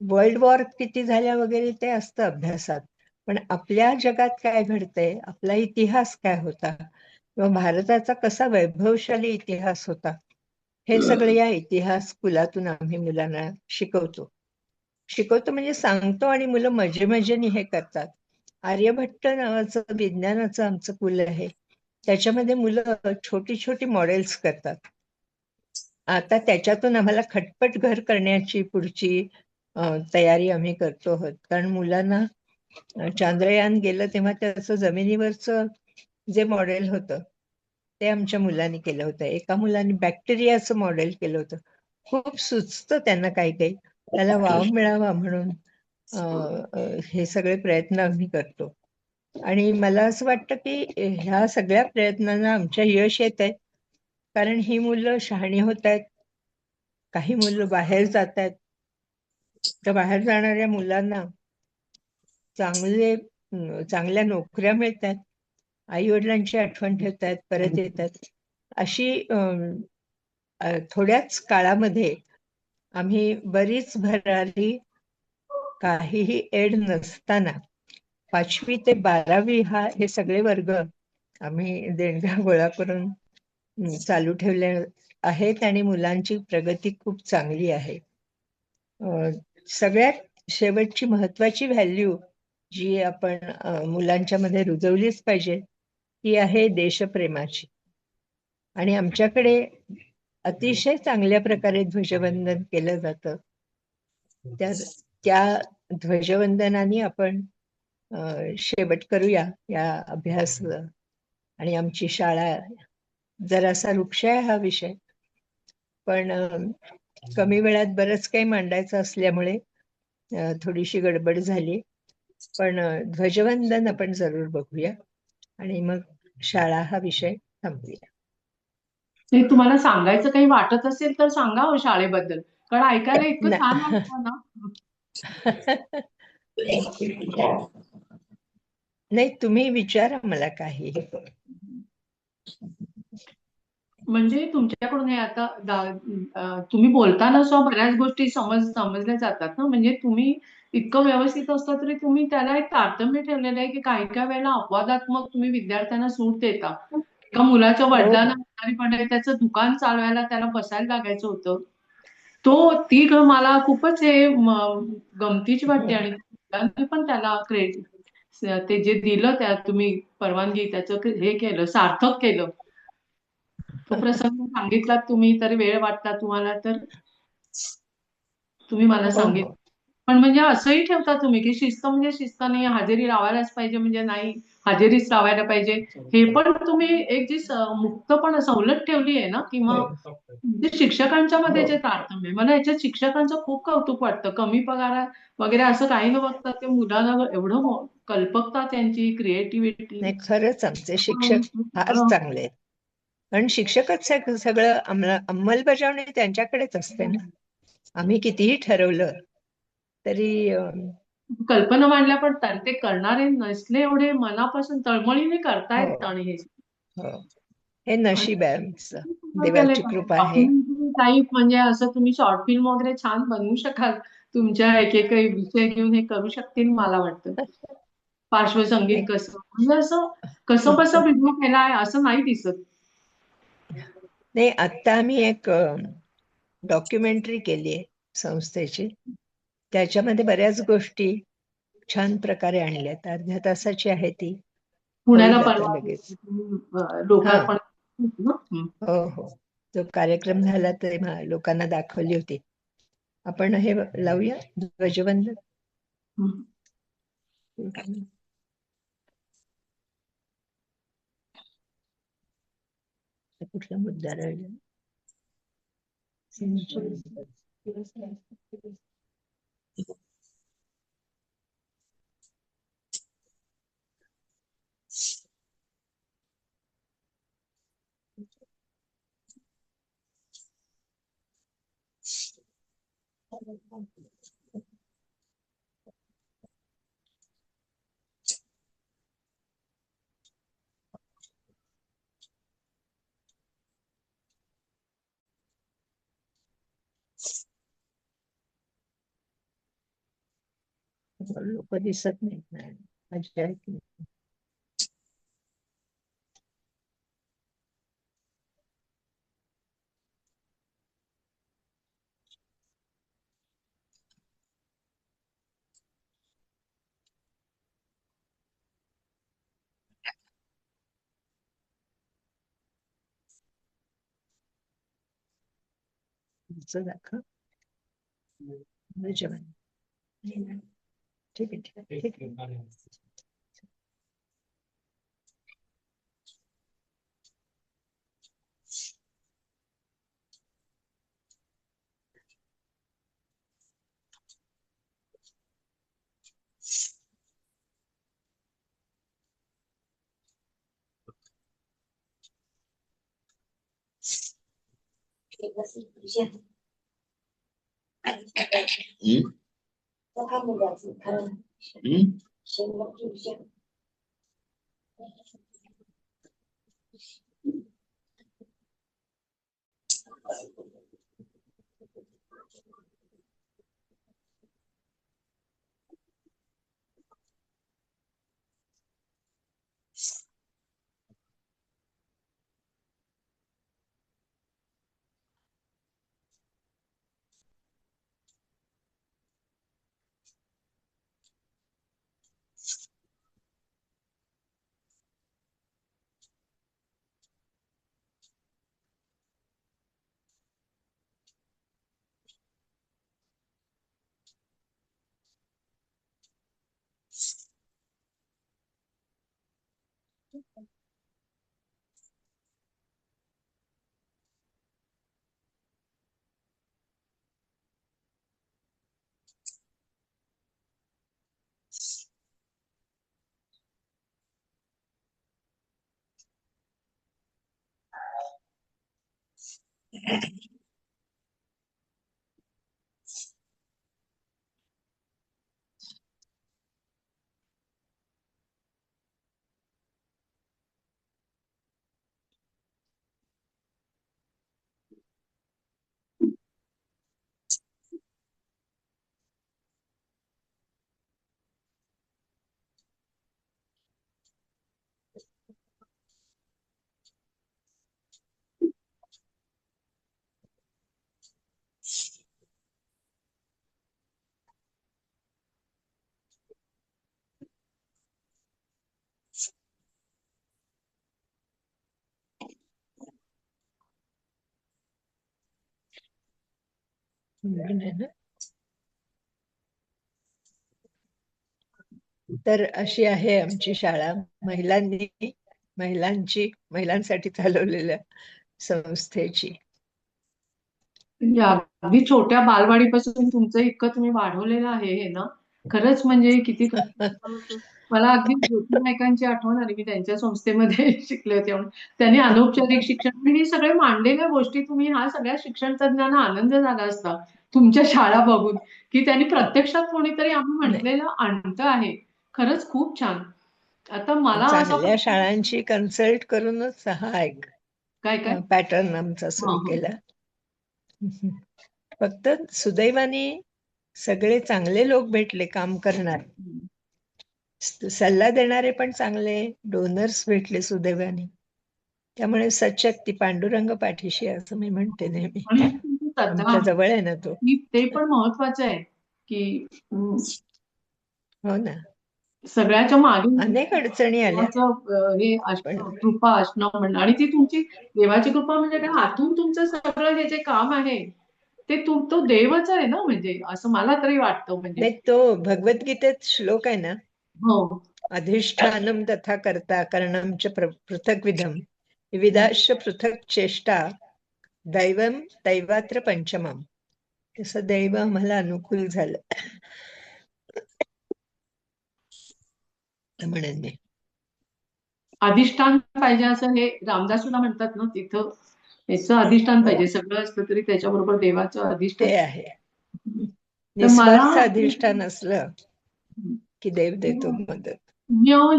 वर्ल्ड वॉर किती झाल्या वगैरे ते असतं अभ्यासात, पण आपल्या जगात काय घडतंय, आपला इतिहास काय होता किंवा भारताचा कसा वैभवशाली इतिहास होता, हे सगळं या इतिहास कुलातून आम्ही मुलांना शिकवतो म्हणजे सांगतो. आणि मुलं मजेने हे करतात. आर्यभट्ट नावाचं विज्ञानाचं आमचं कुल आहे. त्याच्यामध्ये मुलं छोटी छोटी मॉडेल्स करतात. आता त्याच्यातून आम्हाला खटपट घर करण्याची पुढची तयारी आम्ही करतो आहोत. कारण मुलांना चांद्रयान गेलं तेव्हा त्याचं जमिनीवरचं जे मॉडेल होतं ते आमच्या मुलांनी केलं होतं. एका मुलाने बॅक्टेरियाचं मॉडेल केलं होतं. खूप सुचतं त्यांना काही, त्याला वाव मिळावा म्हणून हे सगळे प्रयत्न आम्ही करतो. आणि मला असं वाटतं की ह्या सगळ्या प्रयत्नांना आमच्या यश येत आहे. कारण ही मुलं शहाणी होत आहेत. काही मुलं बाहेर जात आहेत. तर बाहेर जाणाऱ्या मुलांना चांगल्या नोकऱ्या मिळतात, आई वडिलांची आठवण ठेवतात, परत येतात. अशी थोड्याच काळामध्ये आम्ही बरीच भरारी, काहीही एड नसताना 5वी ते 12वी हे सगळे वर्ग आम्ही देणग्या गोळा करून चालू ठेवले आहेत. आणि मुलांची प्रगती खूप चांगली आहे. सगळ्यात शेवटची महत्वाची व्हॅल्यू जी आपण मुलांच्या मध्ये रुजवलीच पाहिजे ती आहे देशप्रेमाची. आणि आमच्याकडे अतिशय चांगल्या प्रकारे ध्वजवंदन केलं जातं. त्या ध्वजवंदनाने आपण शेवट करूया या अभ्यास. आणि आमची शाळा जरासा वृक्ष आहे हा विषय, पण कमी वेळात बरंच काही मांडायचं असल्यामुळे थोडीशी गडबड झाली. पण ध्वजवंदन आपण जरूर बघूया आणि मग शाळा हा विषय थांबूया. ते तुम्हाला सांगायचं काही वाटत असेल तर सांगा हो शाळेबद्दल, कारण ऐकायला इतकं छान वाटतं ना. नाही, तुम्ही विचारा मला काही. म्हणजे तुमच्याकडून हे आता तुम्ही बोलताना सुद्धा बऱ्याच गोष्टी समजल्या जातात ना. म्हणजे तुम्ही इतकं व्यवस्थित असतं तरी तुम्ही त्याला एक तारतम्य ठेवलेलं आहे की काही काही वेळेला अपवादात्मक तुम्ही विद्यार्थ्यांना सूट देता. एका मुलाच्या वडिलांना आजारीपणे त्याचं दुकान चालवायला त्याला बसायला लागायचं होतं. ती मला खूपच हे गमतीची वाटते. आणि मुलांनी पण त्याला ते जे दिलं त्या तुम्ही परवानगी, त्याचं हे केलं, सार्थक केलं. तो प्रसंग सांगितला तुम्ही, तर वेळ वाटला तुम्हाला तर तुम्ही मला सांगितलं. पण म्हणजे असंही ठेवता तुम्ही की शिस्त म्हणजे शिस्त नाही, हजेरी लावायलाच पाहिजे म्हणजे नाही, हजेरीच लावायला पाहिजे. हे पण तुम्ही एक जी मुक्तपणे सवलत ठेवली आहे ना, किंवा हो म्हणजे शिक्षकांच्या मध्ये हो जे तारतम्य आहे, मला याच्यात शिक्षकांचं खूप कौतुक वाटतं. कमी पगार वगैरे असं काही न बघता ते मुलांना एवढं कल्पकता, त्यांची क्रिएटिव्हिटी. नाही, खरंच आमचे शिक्षक फार चांगले आहेत. कारण शिक्षकच सगळं अंमलबजावणी त्यांच्याकडेच असते ना. आम्ही कितीही ठरवलं तरी कल्पना मांडल्या पडतात, ते करणारे नसले एवढे मनापासून तळमळीने हो करतायत. आणि हे हो हे नशीब आहे आमचं, केलंय देवाची का? कृपा आहे. डॉक्युमेंटरी टाईप म्हणजे असं तुम्ही शॉर्ट फिल्म वगैरे छान बनवू शकाल. तुमच्या एक एक विषय घेऊन हे करू शकतील मला वाटतं. पार्श्वसंगीत कसं म्हणजे असं कसं कसं व्हिडिओ केला आहे असं नाही दिसत. नाही, आता आम्ही एक डॉक्युमेंटरी केली आहे संस्थेची. त्याच्यामध्ये बऱ्याच गोष्टी छान प्रकारे आणल्यात. अर्ध्या तासाची आहे ती, पुण्याला होईल आता परवा लगेच. हा लोकार्पण. हं. हो हो, जो कार्यक्रम झाला तेव्हा लोकांना दाखवली होती. आपण हे लावूया ध्वजवंदन. हं. कुठला मुद्दा राहिला? लोक दिसत नाहीत. मजा आहे की नाही? तुमचं दाखव. ध्वजवंदन. ठीक आहे ठीक आहे ठीक आहे. तर अशी आहे आमची शाळा. महिलांसाठी चालवलेल्या संस्थेची. म्हणजे अगदी छोट्या बालवाडीपासून तुमचं इतकं तुम्ही वाढवलेलं आहे हे ना, खरंच म्हणजे किती मला अगदी ज्योती नायकांची आठवण आली. मी त्यांच्या संस्थेमध्ये शिकले होते म्हणून. त्यांनी अनौपचारिक शिक्षण आणि हे सगळे मांडलेल्या गोष्टी तुम्ही ह्या सगळ्या शिक्षण तज्ञांना आनंद झाला असता तुमच्या शाळा बघून, की त्यांनी प्रत्यक्षात कोणीतरी आम्ही म्हटलेलं आणतं आहे. खरंच खूप छान. आता मला असा चांगल्या शाळांची कन्सल्ट करूनच हा एक काय काय पॅटर्न आमचा सुरू केला. फक्त सुदैवाने सगळे चांगले लोक भेटले काम करणार, सल्ला देणारे पण चांगले डोनर्स भेटले सुदैवाने. त्यामुळे सचक्ती पांडुरंग पाठीशी असं मी म्हणते नेहमी. आणि तुमची श्रद्धा आमच्या जवळ आहे ना तो. ते पण महत्वाचं आहे की हो ना, सगळ्याच्या मागे अनेक अडचणी आल्या हे कृपा असणं म्हणणं आणि ती तुमची देवाची कृपा म्हणजे काय आतून तुमचं सगळं हे जे काम आहे ते तो देवच आहे ना, म्हणजे असं मला तरी वाटतं. म्हणजे तो भगवद्गीतेत श्लोक आहे ना, हो, अधिष्ठानम तथा कर्ता करणम च पृथक विधम विविधाश्च पृथक चेष्टा दैवम दैवात्र पंचमम. तसं दैव आम्हाला अनुकूल झालं म्हणेन मी. अधिष्ठान पाहिजे असं हे रामदास सुद्धा म्हणतात ना, तिथं याचं अधिष्ठान पाहिजे. सगळं असलं तरी त्याच्याबरोबर देवाचं अधिष्ठान ते आहे. तर मला निस्वार्थ अधिष्ठान असलं की देव देतो मदत.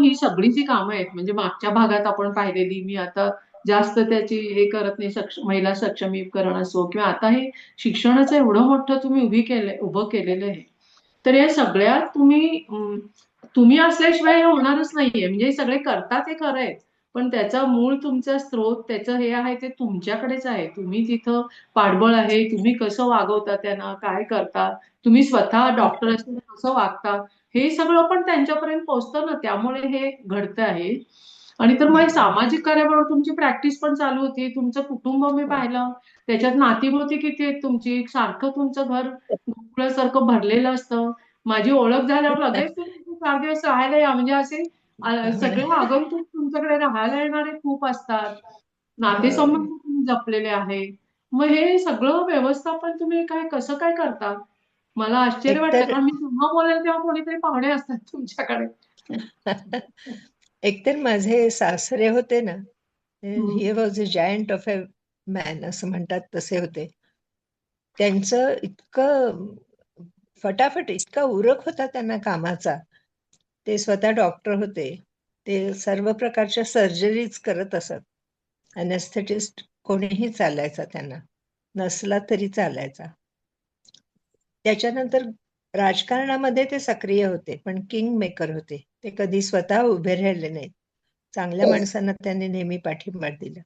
ही सगळी जी कामं आहेत म्हणजे मागच्या भागात आपण पाहिलेली, मी आता जास्त त्याची हे करत नाही, महिला सक्षमीकरण असो किंवा आता हे शिक्षणाचं एवढं मोठं तुम्ही उभं केलेलं आहे. तर या सगळ्यात तुम्ही असल्याशिवाय हे होणारच नाहीये. म्हणजे हे सगळे करतात हे खरं आहे, पण त्याचा मूळ तुमचा स्रोत त्याचं हे आहे ते तुमच्याकडेच आहे. तुम्ही तिथं पाठबळ आहे, तुम्ही कसं वागवता त्यांना, काय करता, तुम्ही स्वतः डॉक्टर असताना कसं वागता, हे सगळं पण त्यांच्यापर्यंत पोहोचतं ना, त्यामुळे हे घडतं आहे. आणि तर मग सामाजिक कार्याबरोबर तुमची प्रॅक्टिस पण चालू होती. तुमचं कुटुंब मी पाहिलं, त्याच्यात नातीभोवती किती आहेत तुमची, सारखं तुमचं घर गोकुळासारखं भरलेलं असतं. माझी ओळख झाल्यावर लगेच तुम्ही 4 दिवस राहायला या, म्हणजे असे सगळे आगंतुक तुमच्याकडे राहायला येणारे खूप असतात. नातेसंबंध तुम्ही जपलेले आहे. मग हे सगळं व्यवस्थापन तुम्ही कसं काय करता? मला आश्चर्य वाटतं, कारण मी जेव्हा बोलेल तेव्हा कोणीतरी पाहुणे असतात तुमच्याकडे. एकतर माझे सासरे होते ना, he was a giant of a man असं म्हणतात, तसे होते. त्यांचं इतकं फटाफट इतका उरक होता त्यांना कामाचा. ते स्वतः डॉक्टर होते. ते सर्व प्रकारच्या सर्जरीज करत असत. अनेस्थेटिस्ट कोणीही चालायचा त्यांना, नसला तरी चालायचा. त्याच्यानंतर राजकारणामध्ये ते सक्रिय होते, पण किंग मेकर होते. ते कधी स्वतः उभे राहिले नाहीत. चांगल्या माणसांना त्यांनी नेहमी पाठिंबा दिला.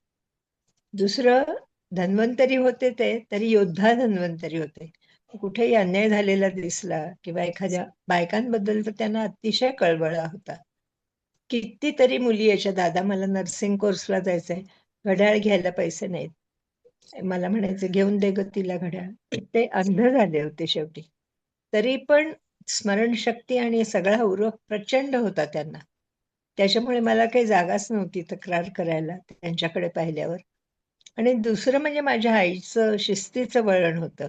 दुसरं, धन्वंतरी होते ते, तरी योद्धा धन्वंतरी होते. कुठेही अन्याय झालेला दिसला किंवा एखाद्या बायकांबद्दल तर त्यांना अतिशय कळवळा होता. कितीतरी मुली याच्या, दादा मला नर्सिंग कोर्सला जायचंय, घड्याळ घ्यायला पैसे नाहीत. मला म्हणायचे घेऊन दे ग तिला घड्याळ. ते अंध झाले होते शेवटी, तरी पण स्मरणशक्ती आणि सगळा उरक प्रचंड होता त्यांना. त्याच्यामुळे मला काही जागाच नव्हती तक्रार करायला त्यांच्याकडे पाहिल्यावर. आणि दुसरं म्हणजे माझ्या आईचं शिस्तीचं वळण होतं,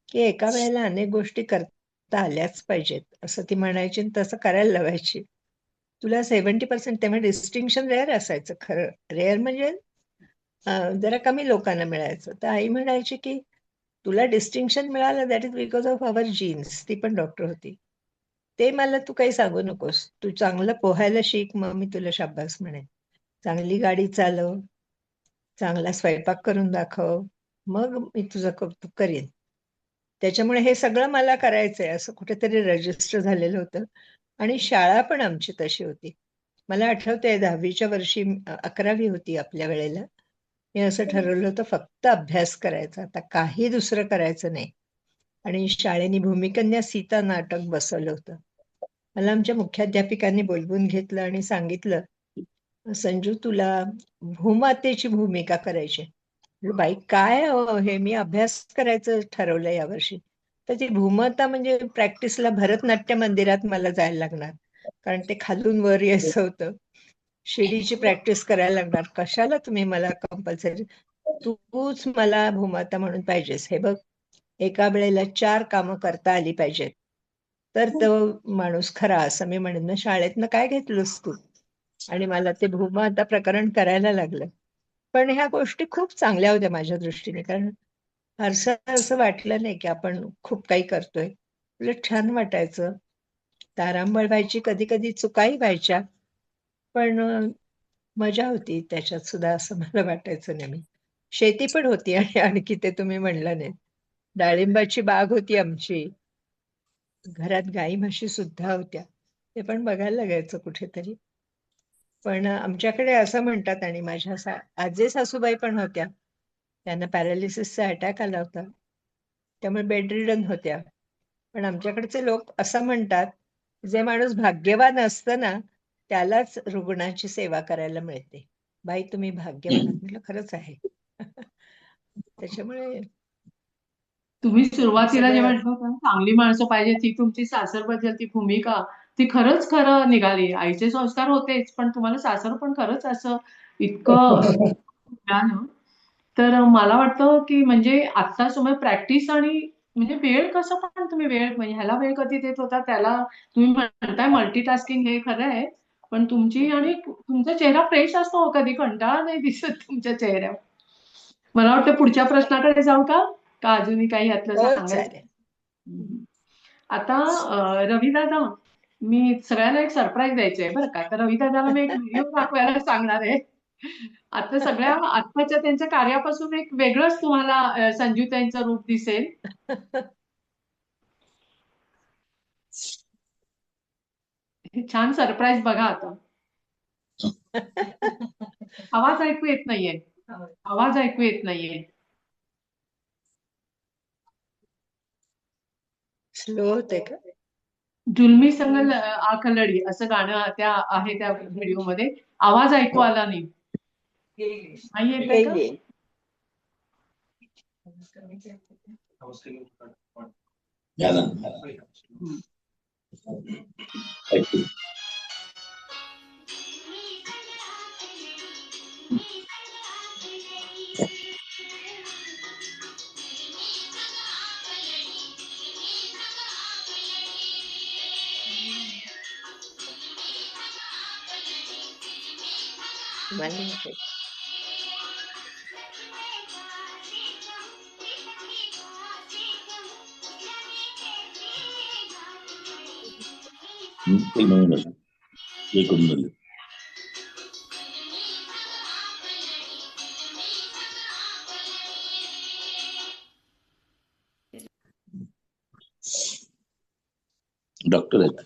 की एका वेळेला अनेक गोष्टी करता आल्याच पाहिजेत असं ती म्हणायची, तसं करायला लावायची. तुला 70% तेव्हा डिस्टिंक्शन रेअर असायचं. खरं रेअर म्हणजे जरा कमी लोकांना मिळायचं. तर आई म्हणायची की तुला डिस्टिंक्शन मिळालं that is because of our genes. ती पण डॉक्टर होती. ते मला तू काही सांगू नकोस, तू चांगलं पोहायला शिक, मग मी तुला शाबास म्हणेन. चांगली गाडी चालव, चांगला स्वयंपाक करून दाखव, मग मी तुझं कौतुक करीन. त्याच्यामुळे हे सगळं मला करायचंय असं कुठेतरी रजिस्टर झालेलं होतं. आणि शाळा पण आमची तशी होती. मला आठवतंय 10वीच्या वर्षी 11वी होती आपल्या वेळेला. मी असं ठरवलं होतं फक्त अभ्यास करायचा, आता काही दुसरं करायचं नाही. आणि शाळेने भूमिकन्या सीता नाटक बसवलं होतं. मला आमच्या मुख्याध्यापिकांनी बोलवून घेतलं आणि सांगितलं, संजू तुला भूमातेची भूमिका करायची. बाई काय हे, मी अभ्यास करायचं ठरवलं यावर्षी. तर ती भूमाता म्हणजे प्रॅक्टिसला भरतनाट्य मंदिरात मला जायला लागणार. कारण ते खालून वर यायचं होतं. शिडीची प्रॅक्टिस करायला लागणार. कशाला तुम्ही मला कंपल्सरी, तूच मला भूमाता म्हणून पाहिजेस. हे बघ, एका वेळेला 4 कामं करता आली पाहिजेत, तर तो माणूस खरा, असं मी म्हणेन ना. शाळेतनं काय घेतलंस तू? आणि मला ते भूमाता प्रकरण करायला लागलं. पण ह्या गोष्टी खूप चांगल्या होत्या माझ्या दृष्टीने, कारण फारसं असं वाटलं नाही की आपण खूप काही करतोय. उलट छान वाटायचं. तारांबळ व्हायची, कधी कधी चुकाही व्हायच्या, पण मजा होती त्याच्यात सुद्धा, असं मला वाटायचं नेहमी. शेती पण होती, आणि आणखी ते तुम्ही म्हणलं नाही, डाळिंबाची बाग होती आमची. घरात गाई म्हशी सुद्धा होत्या. ते पण बघायला लागायचं कुठेतरी. पण आमच्याकडे असं म्हणतात, आणि माझ्या आजी सासूबाई पण होत्या, त्यांना पॅरालिसिसचा अटॅक आला होता, त्यामुळे बेडरिडन होत्या. पण आमच्याकडचे लोक असं म्हणतात, जे माणूस भाग्यवान असतं ना, त्यालाच रुग्णाची सेवा करायला मिळते. बाई, तुम्ही भाग्यवान आहात. म्हटलं खरंच आहे. त्याच्यामुळे तुम्ही सुरुवातीला जे सगळं म्हटलं ना, चांगली माणसं पाहिजे, ती तुमची सासरबद्दल ती भूमिका, ती खरंच खरं निघाली. आईचे संस्कार होतेच, पण तुम्हाला सासर पण खरंच असं इतकं मिळालं. तर मला वाटतं की म्हणजे आता समोर प्रॅक्टिस आणि म्हणजे वेळ कसं पण तुम्ही वेळ, म्हणजे ह्याला वेळ कधी देत होता, त्याला तुम्ही म्हणताय मल्टीटास्किंग, हे खरं आहे. पण तुमची आणि तुमचा चेहरा फ्रेश असतो, कधी कंटाळा नाही दिसत तुमच्या चेहऱ्यावर. मला वाटतं पुढच्या प्रश्नाकडे जाऊ का का अजूनही काही यातलं हो, सांगायचं? चालेल. आता रवी दादा, मी सगळ्यांना एक सरप्राईज द्यायचंय बरं का. तर रवी दादाला मी एक व्हिडिओ दाखवायला सांगणार आहे. आता सगळ्या आत्ताच्या त्यांच्या कार्यापासून एक वेगळंच तुम्हाला संजूताईंचं रूप दिसेल. हे छान सरप्राईज बघा आता. आवाज ऐकू येत नाहीये. आवाज ऐकू येत नाहीये. स्लो होते का? जुलमी संग आखलडी असं गाणं त्या आहे त्या व्हिडिओमध्ये. आवाज ऐकू आला नाही. नाही येत का? येईल. डॉक्टर आहेत.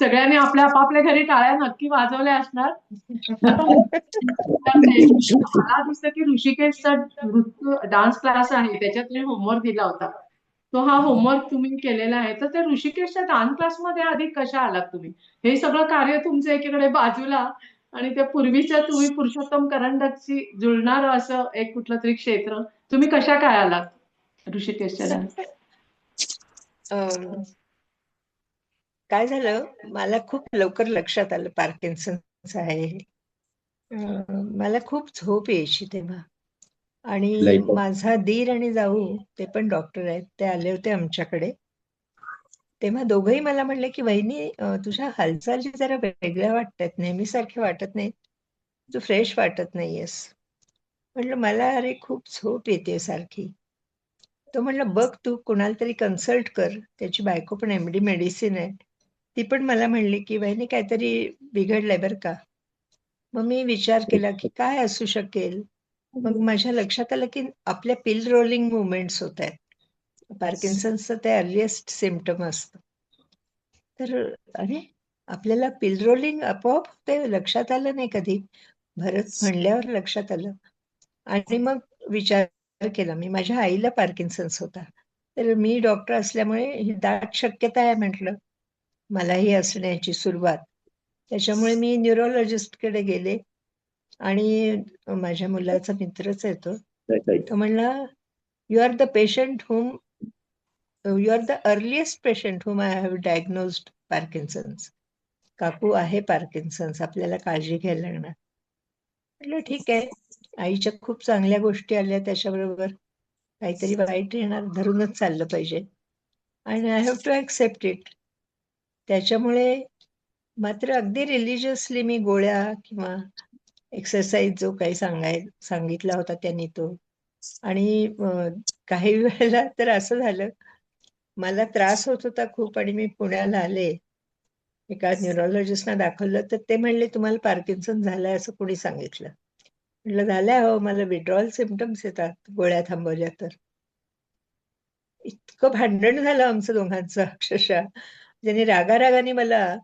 सगळ्यांनी आपल्या आपापल्या घरी टाळ्या नक्की वाजवल्या असणार. मला दिसतं की ऋषिकेशचा नृत्य डान्स क्लास आहे, त्याच्यात तुम्ही होमवर्क दिला होता. तो हा होमवर्क तुम्ही केलेला आहे. तर त्या ऋषिकेशच्या डान्स क्लासमध्ये आधी कशा आलात तुम्ही? हे सगळं कार्य तुमचं एकीकडे बाजूला, आणि त्या पूर्वीच्या तुम्ही पुरुषोत्तम करंडकशी जुळणार असं एक कुठलं तरी क्षेत्र, तुम्ही कशा काय आलात ऋषिकेशच्या डान्स? काय झालं, मला खूप लवकर लक्षात आलं पार्किन्सन्स आहे. मला खूप झोप यायची तेव्हा. आणि माझा दीर आणि जाऊ, ते पण डॉक्टर आहेत, ते आले होते आमच्याकडे. तेव्हा दोघंही मला म्हणले की वहिनी, तुझ्या हालचाली जरा वेगळ्या वाटतात, नेहमीसारख्या वाटत नाही, तू फ्रेश वाटत नाहीयेस. म्हटलं मला अरे खूप झोप येते सारखी. तो म्हणलं बघ, तू कुणाला तरी कन्सल्ट कर. त्याची बायको पण MD मेडिसिन आहे. ती पण मला म्हणली की वहिनी काहीतरी बिघडलंय बरं का. मग मी विचार केला की काय असू शकेल. मग माझ्या लक्षात आलं की आपल्या पिल रोलिंग मुवमेंट्स होत आहेत. पार्किन्सनचं ते अर्लिएस्ट सिम्पटम असतं. तर अरे, आपल्याला पिल रोलिंग आपोआप ते लक्षात आलं नाही कधी. भरत म्हणल्यावर लक्षात आलं. आणि मग विचार केला मी, माझ्या आईला पार्किन्सन्स होता. तर मी डॉक्टर असल्यामुळे ही दाट शक्यता आहे म्हटलं मलाही असण्याची सुरुवात. त्याच्यामुळे मी न्यूरोलॉजिस्टकडे गेले, आणि माझ्या मुलाचा मित्रच आहे तो. तो म्हणला, you are the earliest patient whom I have diagnosed Parkinson's. काकू आहे पार्किन्सन्स, आपल्याला काळजी घ्यायला लागणार. म्हटलं ठीक आहे, आईच्या खूप चांगल्या गोष्टी आल्या, त्याच्याबरोबर काहीतरी वाईट येणार धरूनच चाललं पाहिजे आणि I have to accept it. त्याच्यामुळे मात्र अगदी रिलिजियसली मी गोळ्या किंवा एक्सरसाइज जो काही सांगितला होता त्यांनी तो. आणि काही वेळेला तर असं झालं, मला त्रास होत होता खूप आणि मी पुण्याला आले, एका न्यूरोलॉजिस्टना दाखवलं, तर ते म्हणले तुम्हाला पार्किन्सन झालंय असं कोणी सांगितलं. म्हटलं झालंय हो, मला विड्रॉल सिम्पटम्स येतात गोळ्या थांबवल्या तर. इतकं भांडण झालं आमचं दोघांचं अक्षरशः. ज्यांनी रागारागाने मला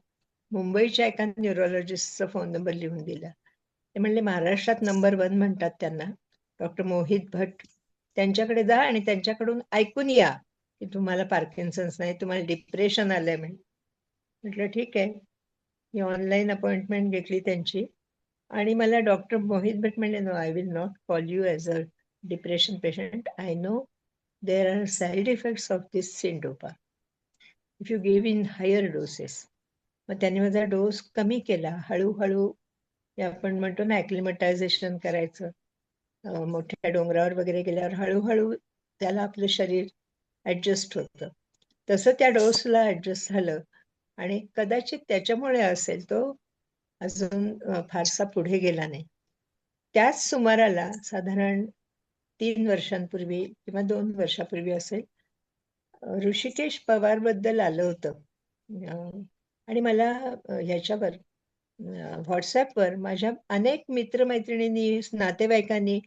मुंबईच्या एका न्यूरोलॉजिस्टचा फोन नंबर लिहून दिला. ते म्हणले महाराष्ट्रात नंबर 1 म्हणतात त्यांना, डॉक्टर मोहित भट, त्यांच्याकडे जा आणि त्यांच्याकडून ऐकून या की तुम्हाला पार्किन्सन्स नाही, तुम्हाला डिप्रेशन आलंय म्हणे. म्हटलं ठीक आहे. मी ऑनलाईन अपॉइंटमेंट घेतली त्यांची आणि मला डॉक्टर मोहित भट म्हणले, no, I will not call you as a depression patient. I know there are side effects of this Syndopa if you give in higher doses. मग त्यांनी माझा डोस कमी केला हळूहळू. आपण म्हणतो ना ॲक्लिमटायझेशन करायचं, मोठ्या डोंगरावर वगैरे गेल्यावर हळूहळू त्याला आपलं शरीर ॲडजस्ट होतं, तसं त्या डोसला ॲडजस्ट झालं आणि कदाचित त्याच्यामुळे असेल तो अजून फारसा पुढे गेला नाही. त्याच सुमाराला साधारण 3 वर्षांपूर्वी किंवा 2 वर्षापूर्वी असेल, ऋषिकेश पवार बद्दल आलं होतं आणि मला ह्याच्यावर व्हॉट्सॲपवर माझ्या अनेक मित्रमैत्रिणींनी, नातेवाईकांनी,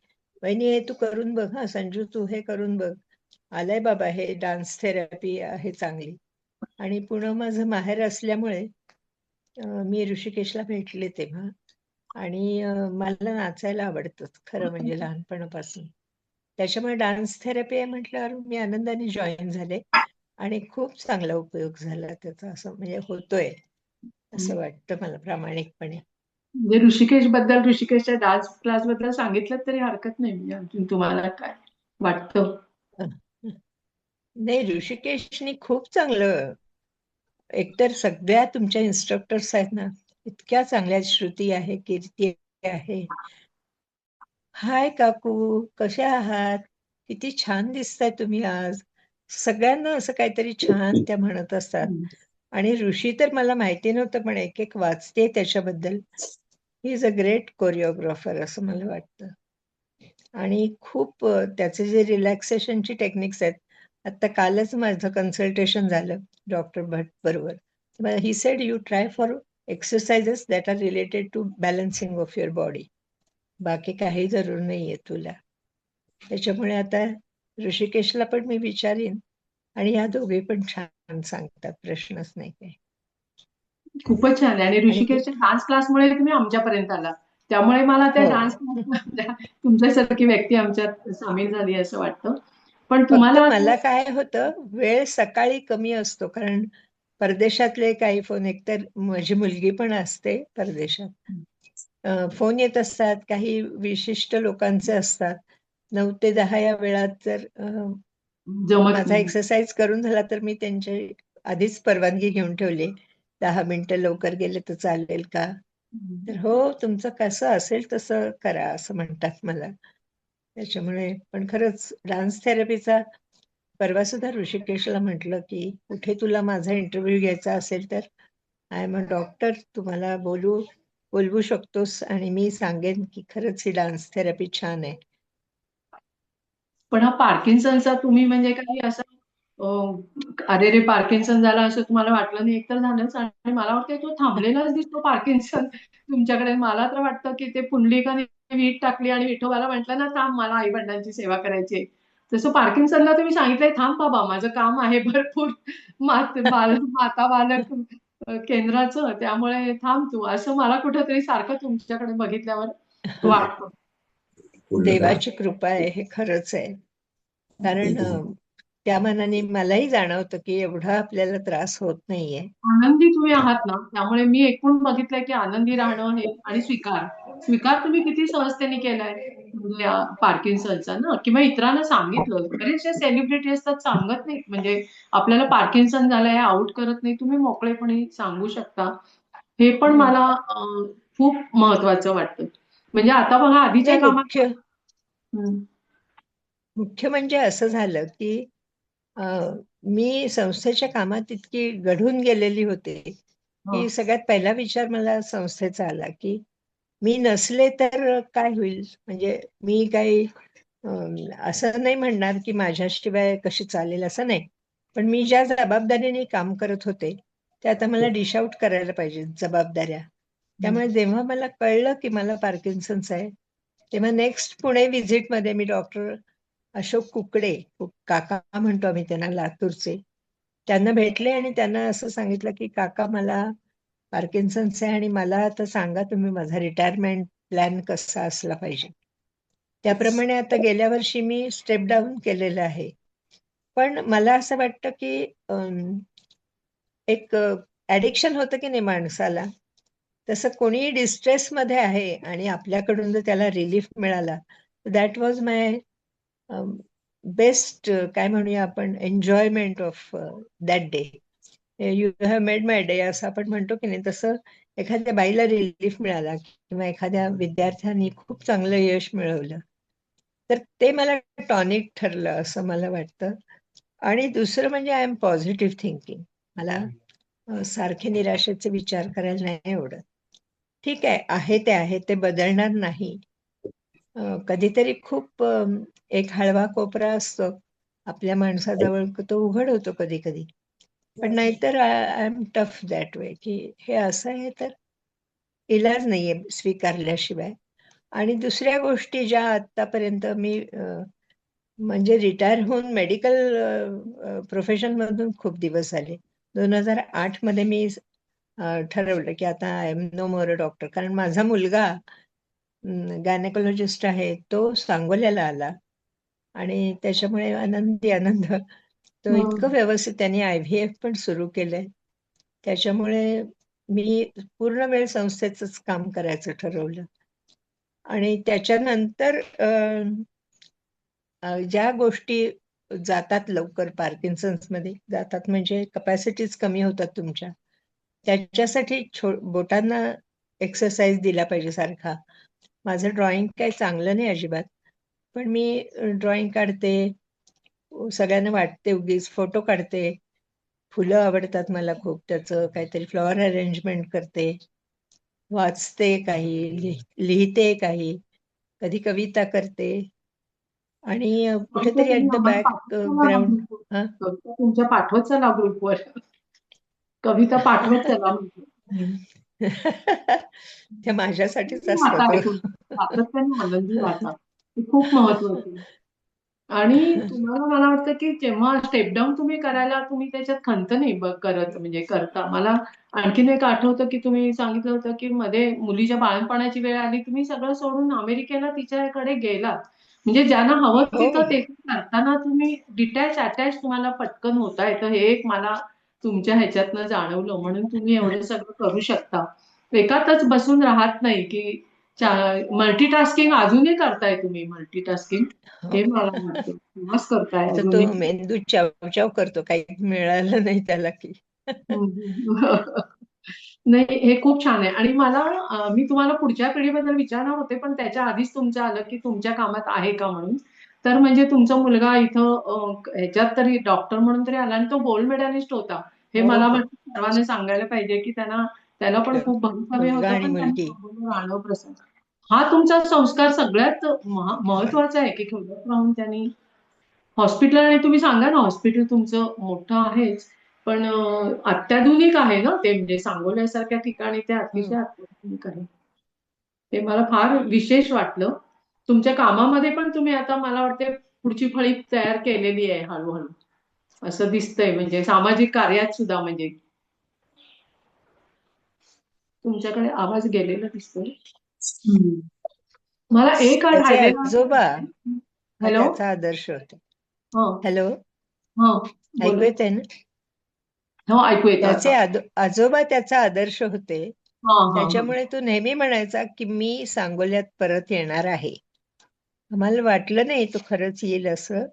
वहिनी हे तू करून बघ, हा संजू तू हे करून बघ, आलंय बाबा हे डान्स थेरपी आहे चांगली. आणि पुणं माझं माहेर असल्यामुळे मी ऋषिकेशला भेटले तेव्हा. आणि मला नाचायला आवडतं खरं म्हणजे लहानपणापासून. त्याच्यामुळे डान्स थेरपी आहे म्हटल्यावर मी आनंदाने जॉईन झाले आणि खूप चांगला उपयोग झाला त्याचा, असं म्हणजे होतोय असं वाटतं मला प्रामाणिकपणे. म्हणजे ऋषिकेश बद्दल, ऋषिकेशच्या डान्स क्लास बद्दल सांगितलं तरी हरकत नाही. म्हणजे अजून तुम्हाला काय वाटतं? नाही, ऋषिकेशनी खूप चांगलं, एकतर सगळ्या तुमच्या इन्स्ट्रक्टर्स आहेत ना, इतक्या चांगल्या, श्रुती आहे, कीर्ती आहे. हाय काकू, कशा आहात, किती छान दिसताय तुम्ही आज, सगळ्यांना असं काहीतरी छान त्या म्हणत असतात. आणि ऋषी तर मला माहिती नव्हतं, पण एक एक वाचते त्याच्याबद्दल. He is a great choreographer असं मला वाटतं. आणि खूप त्याचे जे रिलॅक्सेशनची टेक्निक्स आहेत, आता कालच माझं कन्सल्टेशन झालं डॉक्टर भट बरोबर. He said you try for exercises that are related to balancing of your body, बाकी काही जरूर नाहीये तुला. त्याच्यामुळे आता ऋषिकेशला पण मी विचारीन आणि या दोघे पण छान सांगतात, प्रश्नच नाही काही. खूपच छान आहे. आणि ऋषिकेशच्या डान्स क्लासमुळे तुम्ही आमच्यापर्यंत आला, त्यामुळे मला त्या डान्स तुमच्यासारखी व्यक्ती आमच्यात सामील झाली असं वाटतं. पण फक्त तुम्हाला मला काय होतं, वेळ सकाळी कमी असतो, कारण परदेशातले काही फोन, एकतर माझी मुलगी पण असते परदेशात, फोन येत असतात, काही विशिष्ट लोकांचे असतात. 9 ते 10 या वेळात जर माझा एक्सरसाइज करून झाला तर मी त्यांची आधीच परवानगी घेऊन ठेवली, 10 मिनिटं लवकर गेले तर चालेल का? तर हो, तुमचं कसं असेल तसं करा असं म्हणतात मला. त्याच्यामुळे पण खरंच डान्स थेरपीचा परवा सुद्धा ऋषिकेशला म्हटलं की कुठे तुला माझा इंटरव्ह्यू घ्यायचा असेल तर आय एम अ डॉक्टर, तुम्हाला बोलवू शकतोस आणि मी सांगेन की खरंच ही डान्स थेरपी छान आहे. पण हा पार्किन्सनचा तुम्ही म्हणजे काही असं अरे रे पार्किन्सन झाला असं तुम्हाला वाटलं नाही? एकतर झालंच, आणि मला वाटतं तो थांबलेलाच दिसतो पार्किन्सन तुमच्याकडे. मला तर वाटतं की ते पुंडलिकाने वीट टाकली आणि विठोबाला म्हटलं ना, थांब मला आई वडिलांची सेवा करायची आहे, तसं पार्किन्सनला तुम्ही सांगितलंय थांब बाबा माझं काम आहे भरपूर, माता बालक केंद्राचं, त्यामुळे थांब तू, असं मला कुठंतरी सारखं तुमच्याकडे बघितल्यावर वाटतं. देवाची कृपा आहे, हे खरंच आहे. कारण त्या मनाने मलाही जाणवतं की एवढा आपल्याला त्रास होत नाहीये. आनंदी तुम्ही आहात ना, त्यामुळे मी एकूण बघितलंय की आनंदी राहणं हे आणि स्वीकार स्वीकार तुम्ही किती सहजतेने केलाय म्हणजे पार्किन्सनचा ना, किंवा इतरांना सांगितलं. बरेचसे सेलिब्रिटी असतात सांगत नाहीत, म्हणजे आपल्याला पार्किन्सन झालंय आउट करत नाही, तुम्ही मोकळेपणे सांगू शकता. हे पण मला खूप महत्वाचं वाटतं. म्हणजे आता बघा आधीच्या नाही, कामात हम्म. मुख्य म्हणजे असं झालं की मी संस्थेच्या कामात इतकी गढून गेलेली होते की सगळ्यात पहिला विचार मला संस्थेचा आला की मी नसले तर काय होईल. म्हणजे मी काही असं नाही म्हणणार की माझ्याशिवाय कशी चालेल असं नाही, पण मी ज्या जबाबदारीने काम करत होते ते आता मला डिश आउट करायला पाहिजे जबाबदाऱ्या. त्यामुळे जेव्हा मला कळलं की मला पार्किन्सन्स आहे, तेव्हा नेक्स्ट पुणे व्हिजिटमध्ये मी डॉक्टर अशोक कुकडे, काका म्हणतो आम्ही त्यांना, लातूरचे, त्यांना भेटले आणि त्यांना असं सांगितलं की काका मला पार्किन्सन्स आहे आणि मला आता सांगा तुम्ही माझा रिटायरमेंट प्लॅन कसा असला पाहिजे. त्याप्रमाणे आता गेल्या वर्षी मी स्टेप डाऊन केलेलं आहे. पण मला असं वाटतं की एक ॲडिक्शन होतं की नाही माणसाला, तसं कोणी डिस्ट्रेसमध्ये आहे आणि आपल्याकडून जर त्याला रिलीफ मिळाला, दॅट वॉज माय बेस्ट, काय म्हणूया आपण, enjoyment of that day. You have made my day असं आपण म्हणतो की नाही, तसं एखाद्या बाईला रिलीफ मिळाला किंवा एखाद्या विद्यार्थ्यांनी खूप चांगलं यश मिळवलं तर ते मला टॉनिक ठरलं असं मला वाटतं. आणि दुसरं म्हणजे आय एम पॉझिटिव्ह थिंकिंग. मला सारखे निराशेचे विचार करायला नाही आवडत. ठीक आहे ते आहे, ते बदलणार नाही. कधीतरी खूप एक हळवा कोपरा असतो आपल्या माणसाजवळ, तो उघड होतो कधी कधी. पण नाहीतर I am tough that way की हे असं आहे तर इलाज नाहीये स्वीकारल्याशिवाय. आणि दुसऱ्या गोष्टी ज्या आतापर्यंत मी म्हणजे रिटायर होऊन मेडिकल प्रोफेशन मधून खूप दिवस झाले. 2008 मध्ये मी ठरवलं की आता I am no more a doctor. कारण माझा मुलगा गायनेकोलॉजिस्ट आहे, तो सांगोल्याला आला आणि त्याच्यामुळे आनंद तो इतकं व्यवस्थित त्यांनी IVF पण सुरू केलंय. त्याच्यामुळे मी पूर्ण वेळ संस्थेचंच काम करायचं ठरवलं. आणि त्याच्यानंतर ज्या गोष्टी जातात लवकर पार्किन्सन्समध्ये जातात, म्हणजे कपॅसिटीज कमी होतात तुमच्या, त्याच्यासाठी बोटांना एक्सरसाइज दिला पाहिजे सारखा. माझं ड्रॉइंग काही चांगलं नाही अजिबात, पण मी ड्रॉइंग काढते, सगळ्यांना वाटते, उगीच फोटो काढते, फुलं आवडतात मला खूप, त्याचं काहीतरी फ्लॉवर अरेंजमेंट करते, वाचते काही, लिहिते काही, कधी कविता करते. आणि कुठेतरी ऍट द बॅक ग्राउंड कविता तुमच्या पाठवत चला ग्रुपवर, कविता पाठवत चला. त्या माझ्यासाठीच असतात. सातत्याने आनंदी राहतात, हे खूप महत्वाचं. आणि तुम्हाला मला वाटतं की जेव्हा स्टेप डाऊन तुम्ही करायला, तुम्ही त्याच्यात खंत नाही करत, म्हणजे करता. मला आणखीन एक आठवतं की तुम्ही सांगितलं होतं की मध्ये मुलीच्या बाळणपणाची वेळ आली, तुम्ही सगळं सोडून अमेरिकेला तिच्याकडे गेलात. म्हणजे ज्यांना हवं तिथं ते करताना तुम्ही अटॅच तुम्हाला पटकन होता येतं, हे एक मला तुमच्या ह्याच्यातनं जाणवलं. म्हणून तुम्ही एवढं सगळं करू शकता, एकातच बसून राहत नाही की मल्टीटास्किंग अजूनही करताय तुम्ही. मल्टीटास्किंग हे मला वाटतं मस्त करताय तर अजूनही. तो मेंदू चावचाव करतो, काही मिळालं नाही त्याला की. नाही, हे खूप छान आहे. आणि मला मी तुम्हाला पुढच्या पिढीबद्दल विचारणार होते, पण त्याच्या आधीच तुमचं आलं की तुमच्या कामात आहे का म्हणून. तर म्हणजे तुमचा मुलगा इथं ह्याच्यात तरी डॉक्टर म्हणून तरी आला आणि तो गोल्ड मेडलिस्ट होता, हे मला वाटतं सर्वांनी सांगायला पाहिजे की त्याला पण खूप भवितव्य मुलगा होतं, आणि पण मुलगी. त्यांनी राहणं प्रसंग हा तुमचा संस्कार सगळ्यात महत्वाचा आहे की खेड्यात राहून त्यांनी हॉस्पिटल. आणि तुम्ही सांगा ना, हॉस्पिटल तुमचं मोठं आहेच, पण अत्याधुनिक आहे ना ते, म्हणजे सांगोल्यासारख्या ठिकाणी ते अतिशय अत्याधुनिक आहे. ते मला फार विशेष वाटलं. तुमच्या कामामध्ये पण तुम्ही आता मला वाटते पुढची फळी तयार केलेली आहे हळूहळू, असं दिसतंय. म्हणजे सामाजिक कार्यात सुद्धा, म्हणजे तुमच्याकडे आवाज गेलेला दिसतोय. मला एक त्याचे राहिलेला. आजोबा हॅलो. त्याचा आदर्श होते. हो हॅलो, हो, ऐकू येते ना? हो, ऐकू येतं त्याचे आता. आजोबा त्याचा आदर्श होते. हा हा हा त्याच्यामुळे तो नेहमी म्हणायचा की मी सांगोल्यात परत येणार आहे. आम्हाला वाटलं नाही तो खरंच येईल असं,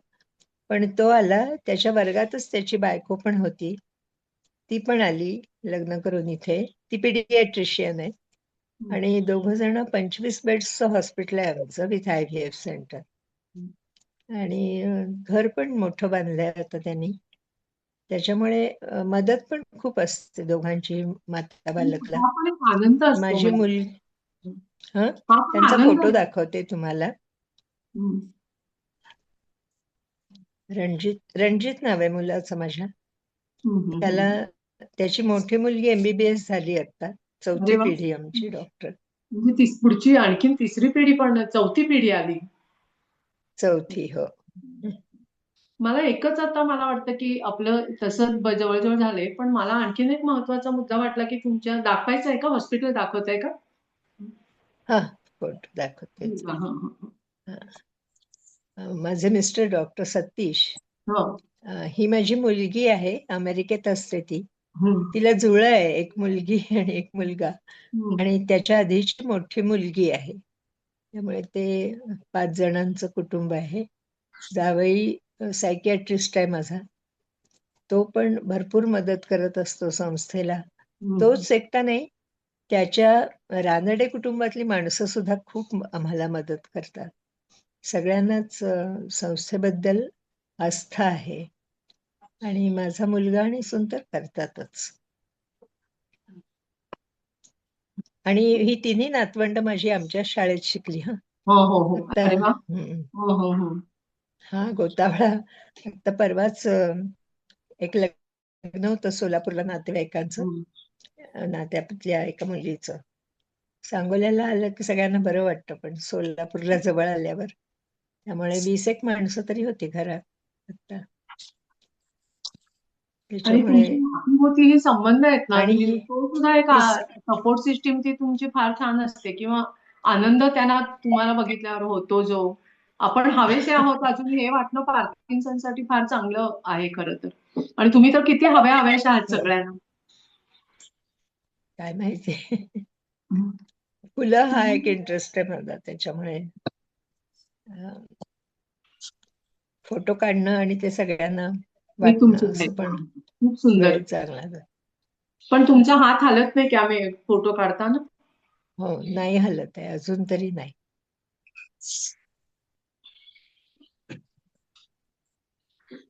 पण तो आला. त्याच्या वर्गातच त्याची बायको पण होती. ती पण आली लग्न करून इथे. ती पिडियाट्रिशियन आहे. आणि दोघं जण 25 बेड्सचं हॉस्पिटल आहे आमचं विथ IVF सेंटर. आणि घर पण मोठं बांधलंय आता त्यांनी. त्याच्यामुळे मदत पण खूप असते दोघांची माता बालकला. हा पण एक आनंद असतो माझी म्हणजे. मुल हं हा पण त्यांचा आनंद फोटो असतो. दाखवते तुम्हाला. हम्म. रणजित नाव आहे मुलाचं माझ्या. हम्म. त्याला त्याची मोठी मुलगी MBBS झाली आता. अरे 4थी वा, पिढी आमची डॉक्टर. म्हणजे पुढची आणखीन तिसरी पिढी पण, चौथी पिढी आली. 4थी हो. मला एकच आता मला वाटतं की आपलं तसं जवळजवळ झालंय, पण मला आणखीन एक महत्वाचा मुद्दा वाटला की तुमच्या दाखवायचं आहे का, हॉस्पिटल दाखवत आहे का? हा फोटो दाखवतेच. हा, हा, हा. माझे मिस्टर डॉक्टर सतीश. हो. ही माझी मुलगी आहे, अमेरिकेत असते ती. हम्म. तिला जुळं आहे, एक मुलगी आणि एक मुलगा. हम्म. आणि त्याच्या आधीची मोठी मुलगी आहे. त्यामुळे ते 5 जणांचं कुटुंब आहे. जावई सायकियाट्रिस्ट आहे माझा. तो पण भरपूर मदत करत असतो संस्थेला. हम्म. तोच एकटा नाही, त्याच्या रानडे कुटुंबातली माणसं सुद्धा खूप आम्हाला मदत करतात. सगळ्यांनाच संस्थेबद्दल आस्था आहे. आणि माझा मुलगा आणि सून तर करतातच. आणि ही तिन्ही नातवंड माझी आमच्याच शाळेत शिकली. हो हो हो. आता अरे वा. हो हो हो. हा गोतावळा आता परवाच एक लग्न होतं सोलापूरला नातेवाईकांचं. हम्म. नात्यातल्या एका मुलीचं. सांगोल्याला आलं की सगळ्यांना बरं वाटतं, पण सोलापूरला जवळ आल्यावर. त्यामुळे 20 एक माणसं तरी होती घरात आता. आणि त्याच्यामुळे तुमची नातीभोवती हे संबंध आहेत ना, आणि म्हणजे तो सुद्धा एक ही सपोर्ट सिस्टीम ती तुमची फार छान असते, किंवा आनंद त्यांना तुम्हाला बघितल्यावर होतो जो आपण हवेसे आहोत अजून, हे वाटणं पार्किन्सनसाठी फार चांगलं आहे खरं तर. आणि तुम्ही तर किती हव्याशा आहात सगळ्यांना. काय माहिती फुलं हा एक इंटरेस्ट आहे माझा. त्याच्यामुळे फोटो काढणं आणि ते सगळ्यांना मी तुमची वाटणं असं पण खूप सुंदर. वेळ चांगला जातो. पण तुमचा हात हलत नाही की आम्ही फोटो काढताना? हो नाही हलत आहे अजून तरी नाही.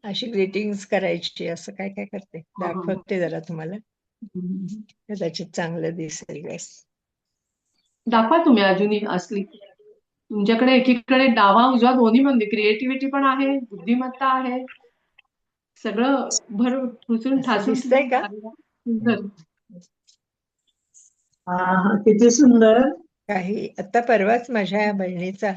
अशी ग्रीटिंग्स करायची, असं काय काय करते. दाखवते जरा तुम्हाला, कदाचित चांगलं दिसेल. दाखवा तुम्ही अजूनही असली. तुमच्याकडे एकीकडे डावा उजवा दोन्ही म्हणजे क्रिएटिव्हिटी पण आहे, बुद्धिमत्ता आहे, सगळं भर ठुसून असं ठासून दिसतंय का? सुंदर. हा किती सुंदर. काही आता परवाच माझ्या बहिणीचा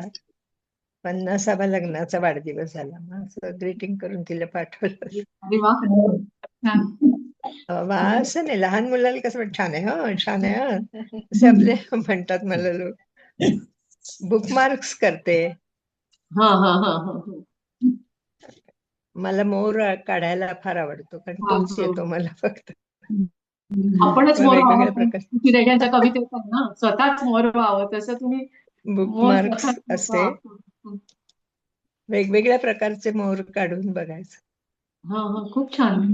50वा लग्नाचा वाढदिवस झाला. मग असं ग्रीटिंग करून तिला पाठवलं. अरे वा. छान. वा असं नाही, लहान मुलाला कसं म्हणत, छान आहे हो छान आहे हं असे आपले म्हणतात मला लोक. बुकमार्क्स करते. हा हा हा हा. मला मोर काढायला फार आवडतो, कारण तोच येतो मला फक्त. आपणच मग मोर वेगवेगळ्या व्हावं, प्रकार चिरेग्यांच्या कवितेत आहे ना, स्वतःच मोर व्हावं, तसं तुम्ही मोर बुकमार्क्स स्वतःच असते. व्हावं. वेगवेगळ्या प्रकारचे मोर काढून बघायचं. हा हा खूप छान.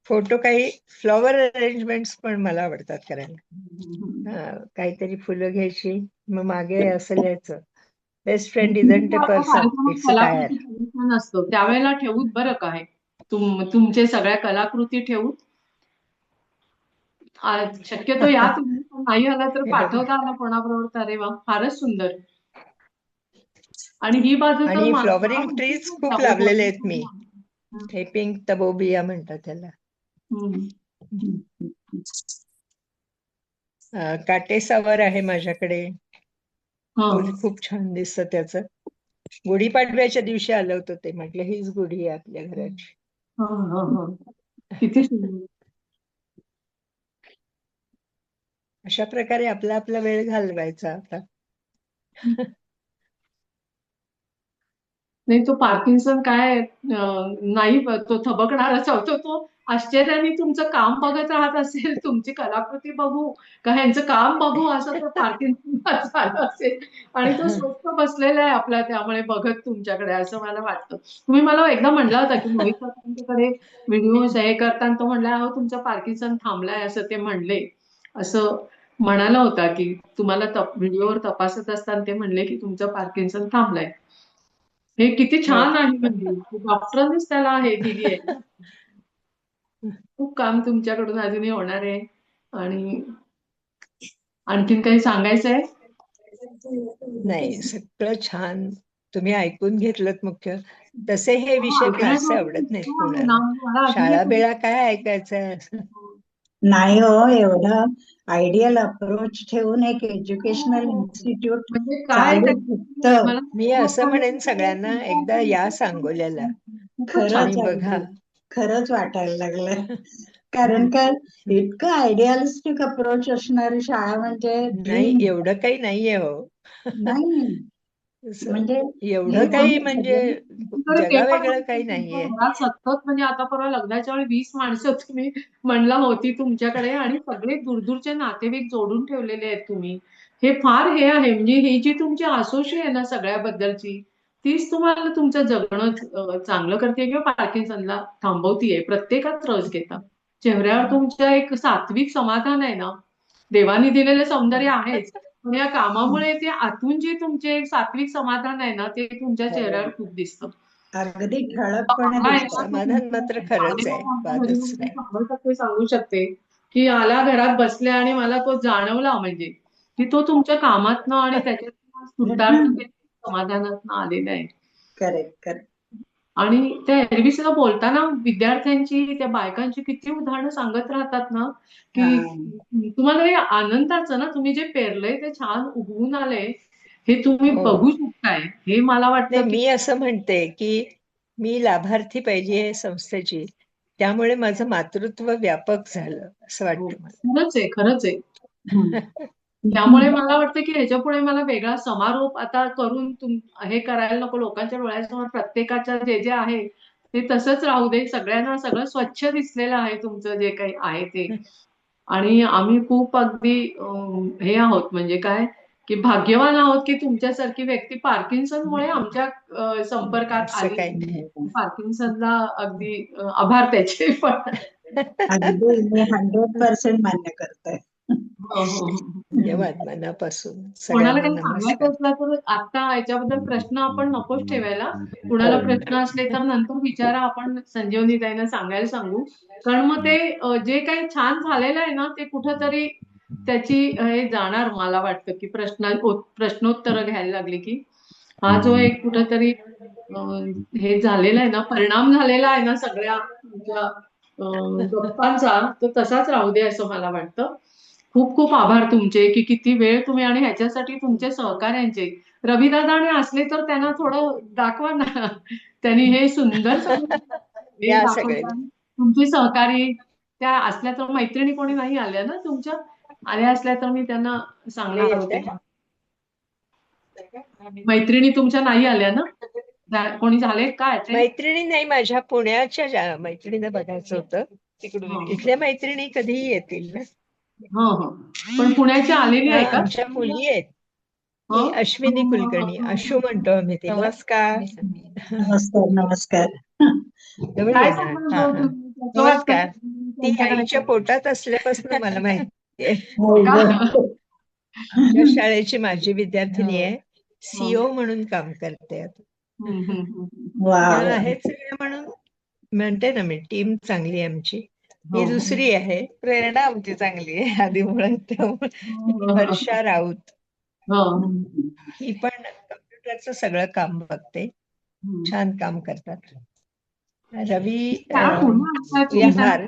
फोटो काही फ्लॉवर अरेंजमेंट्स पण मला आवडतात करायला. काहीतरी फुलं घ्यायची, मग मागे असं लिहायचं, best friend isn't a person, कार्यक्रमात इट्स अ टायर. कलाकृती छान असतो त्यावेळेला ठेवूत बरं का हे. तुमचे सगळ्या कलाकृती ठेवूत. शक्यतो या तुम्ही, नाही आला तर हे बघा. पाठवता आला कोणाबरोबर तर. अरे वा, फारच सुंदर. आणि ही बाजू तर आणि फ्लॉवरिंग ट्रीज खूप लावलेले आहेत मी. हे पिंक तबोबिया म्हणतात त्याला. काटेसावर आहे माझ्याकडे. फुल खूप छान दिसतं त्याचं. गुढीपाडव्याच्या दिवशी आलं होतं ते, म्हटलं हीच गुढी आहे आपल्या घराची. किती सुंदर. अशा प्रकारे आपला आपला वेळ घालवायचा आता. नाही तो पार्किन्सन काय नाही तो थबकणारच होतो. तो आश्चर्याने तुमचं काम बघत राहत असेल, तुमची कलाकृती बघू का ह्यांचं काम बघू, असं तो पार्किन्सन झालं असेल आणि तो स्वस्त बसलेला आहे आपला त्यामुळे बघत तुमच्याकडे, असं मला वाटतं. तुम्ही मला एकदा म्हणला होता की मोहित सर तुमच्याकडे व्हिडिओ हे करताना तो म्हणला अहो तुमचा पार्किन्सन थांबलाय, असं ते म्हणले, असं म्हणाला होता की तुम्हाला व्हिडिओवर तपासत असताना ते म्हणले की तुमचं पार्किन्सन थांबलाय. हे किती छान आहे, म्हणजे डॉक्टरांनीच त्याला हे दिली आहे. खूप काम तुमच्याकडून अजूनही होणार आहे. आणि आणखीन काही सांगायचं आहे? नाही, सगळं छान तुम्ही ऐकून घेतलं. मुख्य तसे हे विषय फारसे आवडत नाहीत कोणाला. शाळा बेळा काय ऐकायचं. नाही हो, एवढं आयडियल अप्रोच ठेवून एक एज्युकेशनल इन्स्टिट्यूट म्हणजे काय मी असं म्हणेन सगळ्यांना एकदा या सांगोल्याला खरंच बघा. खरंच वाटायला लागलं. कारण का इतकं आयडियालिस्टिक अप्रोच असणारी शाळा म्हणजे नाही, एवढं काही नाहीये हो. नाही म्हणजे एवढं काही म्हणजे जगावेगळं काही नाहीये. सतत म्हणजे आता परवा लग्नाच्या वेळी 20 माणसं तुम्ही म्हणला होती तुमच्याकडे आणि सगळे दूरदूरचे नातेवाईक जोडून ठेवलेले आहेत तुम्ही. हे फार हे आहे, म्हणजे ही जी तुमची आसोशी आहे ना सगळ्याबद्दलची, तीच तुम्हाला तुमचं जगणं चांगलं करते किंवा पार्किन्सनला थांबवतीये. प्रत्येकात रस घेता, चेहऱ्यावर तुमच्या एक सात्विक समाधान आहे ना, देवाने दिलेलं सौंदर्य आहेच, पण या कामामुळे ते आतून जे तुमचे एक सात्विक समाधान आहे ना, ते तुमच्या चेहऱ्यावर खूप दिसतं. अगदी ठळकपणे समाधान मात्र खरंच आहे, वादच नाही. सांगू शकते की आला घरात बसले आणि मला तो जाणवला, म्हणजे की तो तुमच्या कामातनं आणि त्याच्यात सुतार्थ समाधानातनं आलेला आहे. Correct correct. आणि त्या एरवीसला बोलताना विद्यार्थ्यांची, त्या बायकांची किती उदाहरणं सांगत राहतात ना, की तुम्हाला हे आनंदाचं ना, तुम्ही जे पेरलंय ते छान उगवून आलंय हे तुम्ही बघू शकताय. हे मला वाटतं मी असं म्हणते की मी लाभार्थी पाहिजे संस्थेची, त्यामुळे माझं मातृत्व व्यापक झालं असं वाटतं मला. खरंच आहे. त्यामुळे मला वाटतं की ह्याच्यापुढे मला वेगळा समारोप आता करून हे करायला नको. लोकांच्या डोळ्यासमोर प्रत्येकाच्या जे जे आहे ते तसंच राहू दे. सगळ्यांना सगळं स्वच्छ दिसलेलं आहे तुमचं जे काही आहे ते. आणि आम्ही खूप अगदी हे आहोत, म्हणजे काय की भाग्यवान आहोत की तुमच्यासारखी व्यक्ती पार्किन्सनमुळे आमच्या संपर्कात आली. पार्किन्सनला अगदी आभार त्याचे. पण अगदी मी 100% मान्य करते. धन्यवाद मनापासून. कोणाला काही सांगायचं असलं तर आता याच्याबद्दल प्रश्न आपण नकोच ठेवायला. कुणाला प्रश्न असले तर नंतर विचारा, आपण संजीवनी ताईंना सांगायला सांगू. कारण मग ते जे काही छान झालेलं आहे ना, ते कुठंतरी त्याची हे जाणार. मला वाटतं की प्रश्नोत्तर घ्यायला लागली की हा जो एक कुठंतरी हे झालेला आहे ना, परिणाम झालेला आहे ना सगळ्या तुमच्या गप्पांचा, तो तसाच राहू दे असं मला वाटतं. खूप खूप आभार तुमचे की किती वेळ तुम्ही, आणि ह्याच्यासाठी तुमचे सहकार्यांचे. रविदादाने असले तर त्यांना थोडं दाखवा ना, त्यांनी हे सुंदर तुमची सहकारी त्या असल्या तर. मैत्रिणी कोणी नाही आल्या ना तुमच्या? आल्या असल्या तर मी त्यांना सांगणार होते. मैत्रिणी तुमच्या नाही आल्या ना? कोणी झाले काय? मैत्रिणी नाही, माझ्या पुण्याच्या मैत्रिणीला बघायचं होतं. तिकडून इथल्या मैत्रिणी कधीही येतील ना. हो, पण पुण्याच्या आलेली आहे का? आमच्या मुली आहेत. अश्विनी कुलकर्णी, अशू म्हणतो आम्ही तिला. नमस्कार. नमस्कार नमस्कार. नमस्कार. ती आईच्या पोटात असल्यापासून मला माहिती आहे. शाळेची माझी विद्यार्थिनी आहे, सीओ म्हणून काम करते. आहेत सगळे म्हणून म्हणते ना मी, टीम चांगली आहे आमची. ही दुसरी आहे, प्रेरणा आमची चांगली आहे आधी मुळात. वर्षा राऊत, ही पण कम्प्युटरचं सगळं काम बघते, छान काम करतात. रवी विहार,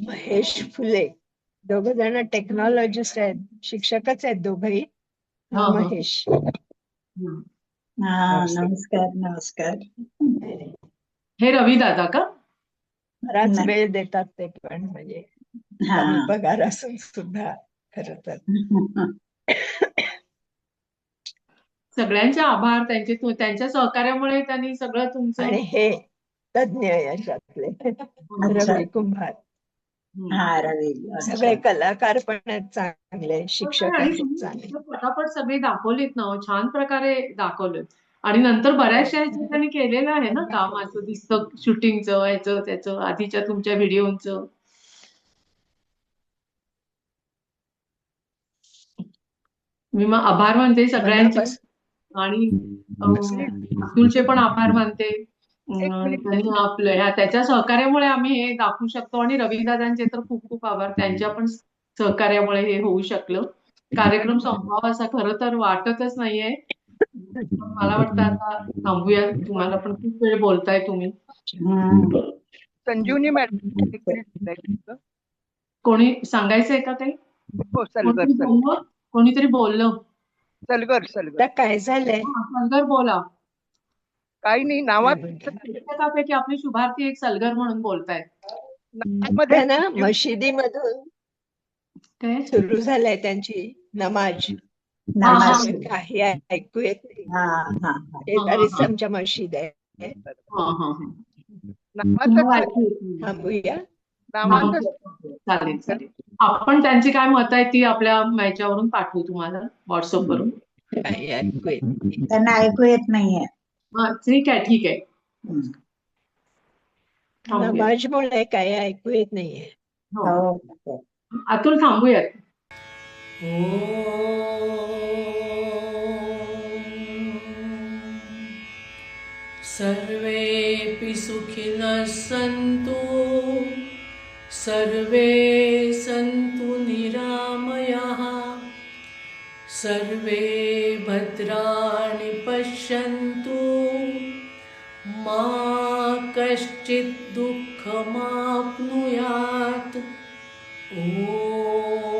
महेश फुले, दोघ जण टेक्नॉलॉजिस्ट आहेत, शिक्षकच आहेत दोघही. महेश, नमस्कार नमस्कार. हे रवी दादा का? बराच वेळ देतात ते पण, म्हणजे पगार असून सुद्धा खरं तर. सगळ्यांचे आभार. त्यांच्या सहकार्यामुळे त्यांनी सगळं तुमचं आणि हे तज्ञ याच्यातले अच्छा. रवी कुंभार. हा रवी. सगळे अच्छा. कलाकार पण आहेत चांगले, शिक्षक आणि आहेत तुम्ही चांगले. पटापट सगळे दाखवलेत ना हो, छान प्रकारे दाखवलेत. आणि नंतर बऱ्याचशा ह्याचं त्यांनी केलेलं आहे ना काम, असं दिसतं शूटिंगचं, ह्याचं त्याचं, आधीच्या तुमच्या व्हिडिओचं. मी मग आभार मानते सगळ्यांचे. मनापासून आणि अतुलचे पण आभार मानते. त्यांनी त्याच्या सहकार्यामुळे आम्ही हे दाखवू शकतो. आणि रविदादांचे तर खूप खूप आभार, त्यांच्या पण सहकार्यामुळे हे होऊ शकलं. कार्यक्रम संपवावा असं खरं तर वाटतच नाहीये. पण मला वाटतं आता थांबूया. तुम्हाला पण खूप वेळ बोलताय तुम्ही. हम्म. संजीवनी मॅडम कोणी सांगायचंय का काही? कोणीतरी बोललं. सलगर आता काय झालंय सलगर बोला. काही नाही नावात पैकी आपली शुभार्थी एक सलगर म्हणून बोलतायत. त्या ना मशिदीमधून काय? सुरू झालंय त्यांची नमाज. नमाज. काही ऐकू येत नाही. हा हा हा. शेजारीच आमच्या मशीद आहे. तुम्हाला ऐकू येत नाही. थांबूया. चालेल चालेल. आपण त्यांची काय मत आहे ती आपल्या ह्याच्यावरून पाठवू तुम्हाला व्हॉट्सअपवरून. काही ऐकू येत नाही. त्यांना ऐकू येत नाहीये. ठीक आहे ठीक आहे. हम्म. थांबूया. नमाजमुळे काही ऐकू येत नाहीये. हो. हो. अतुल थांबूयात. सर्वेपि सुखिनः सन्तु, सर्वे सन्तु निरामयाः, सर्वे भद्राणि पश्यन्तु, मा कश्चित् दुःखमाप्नुयात्. ॐ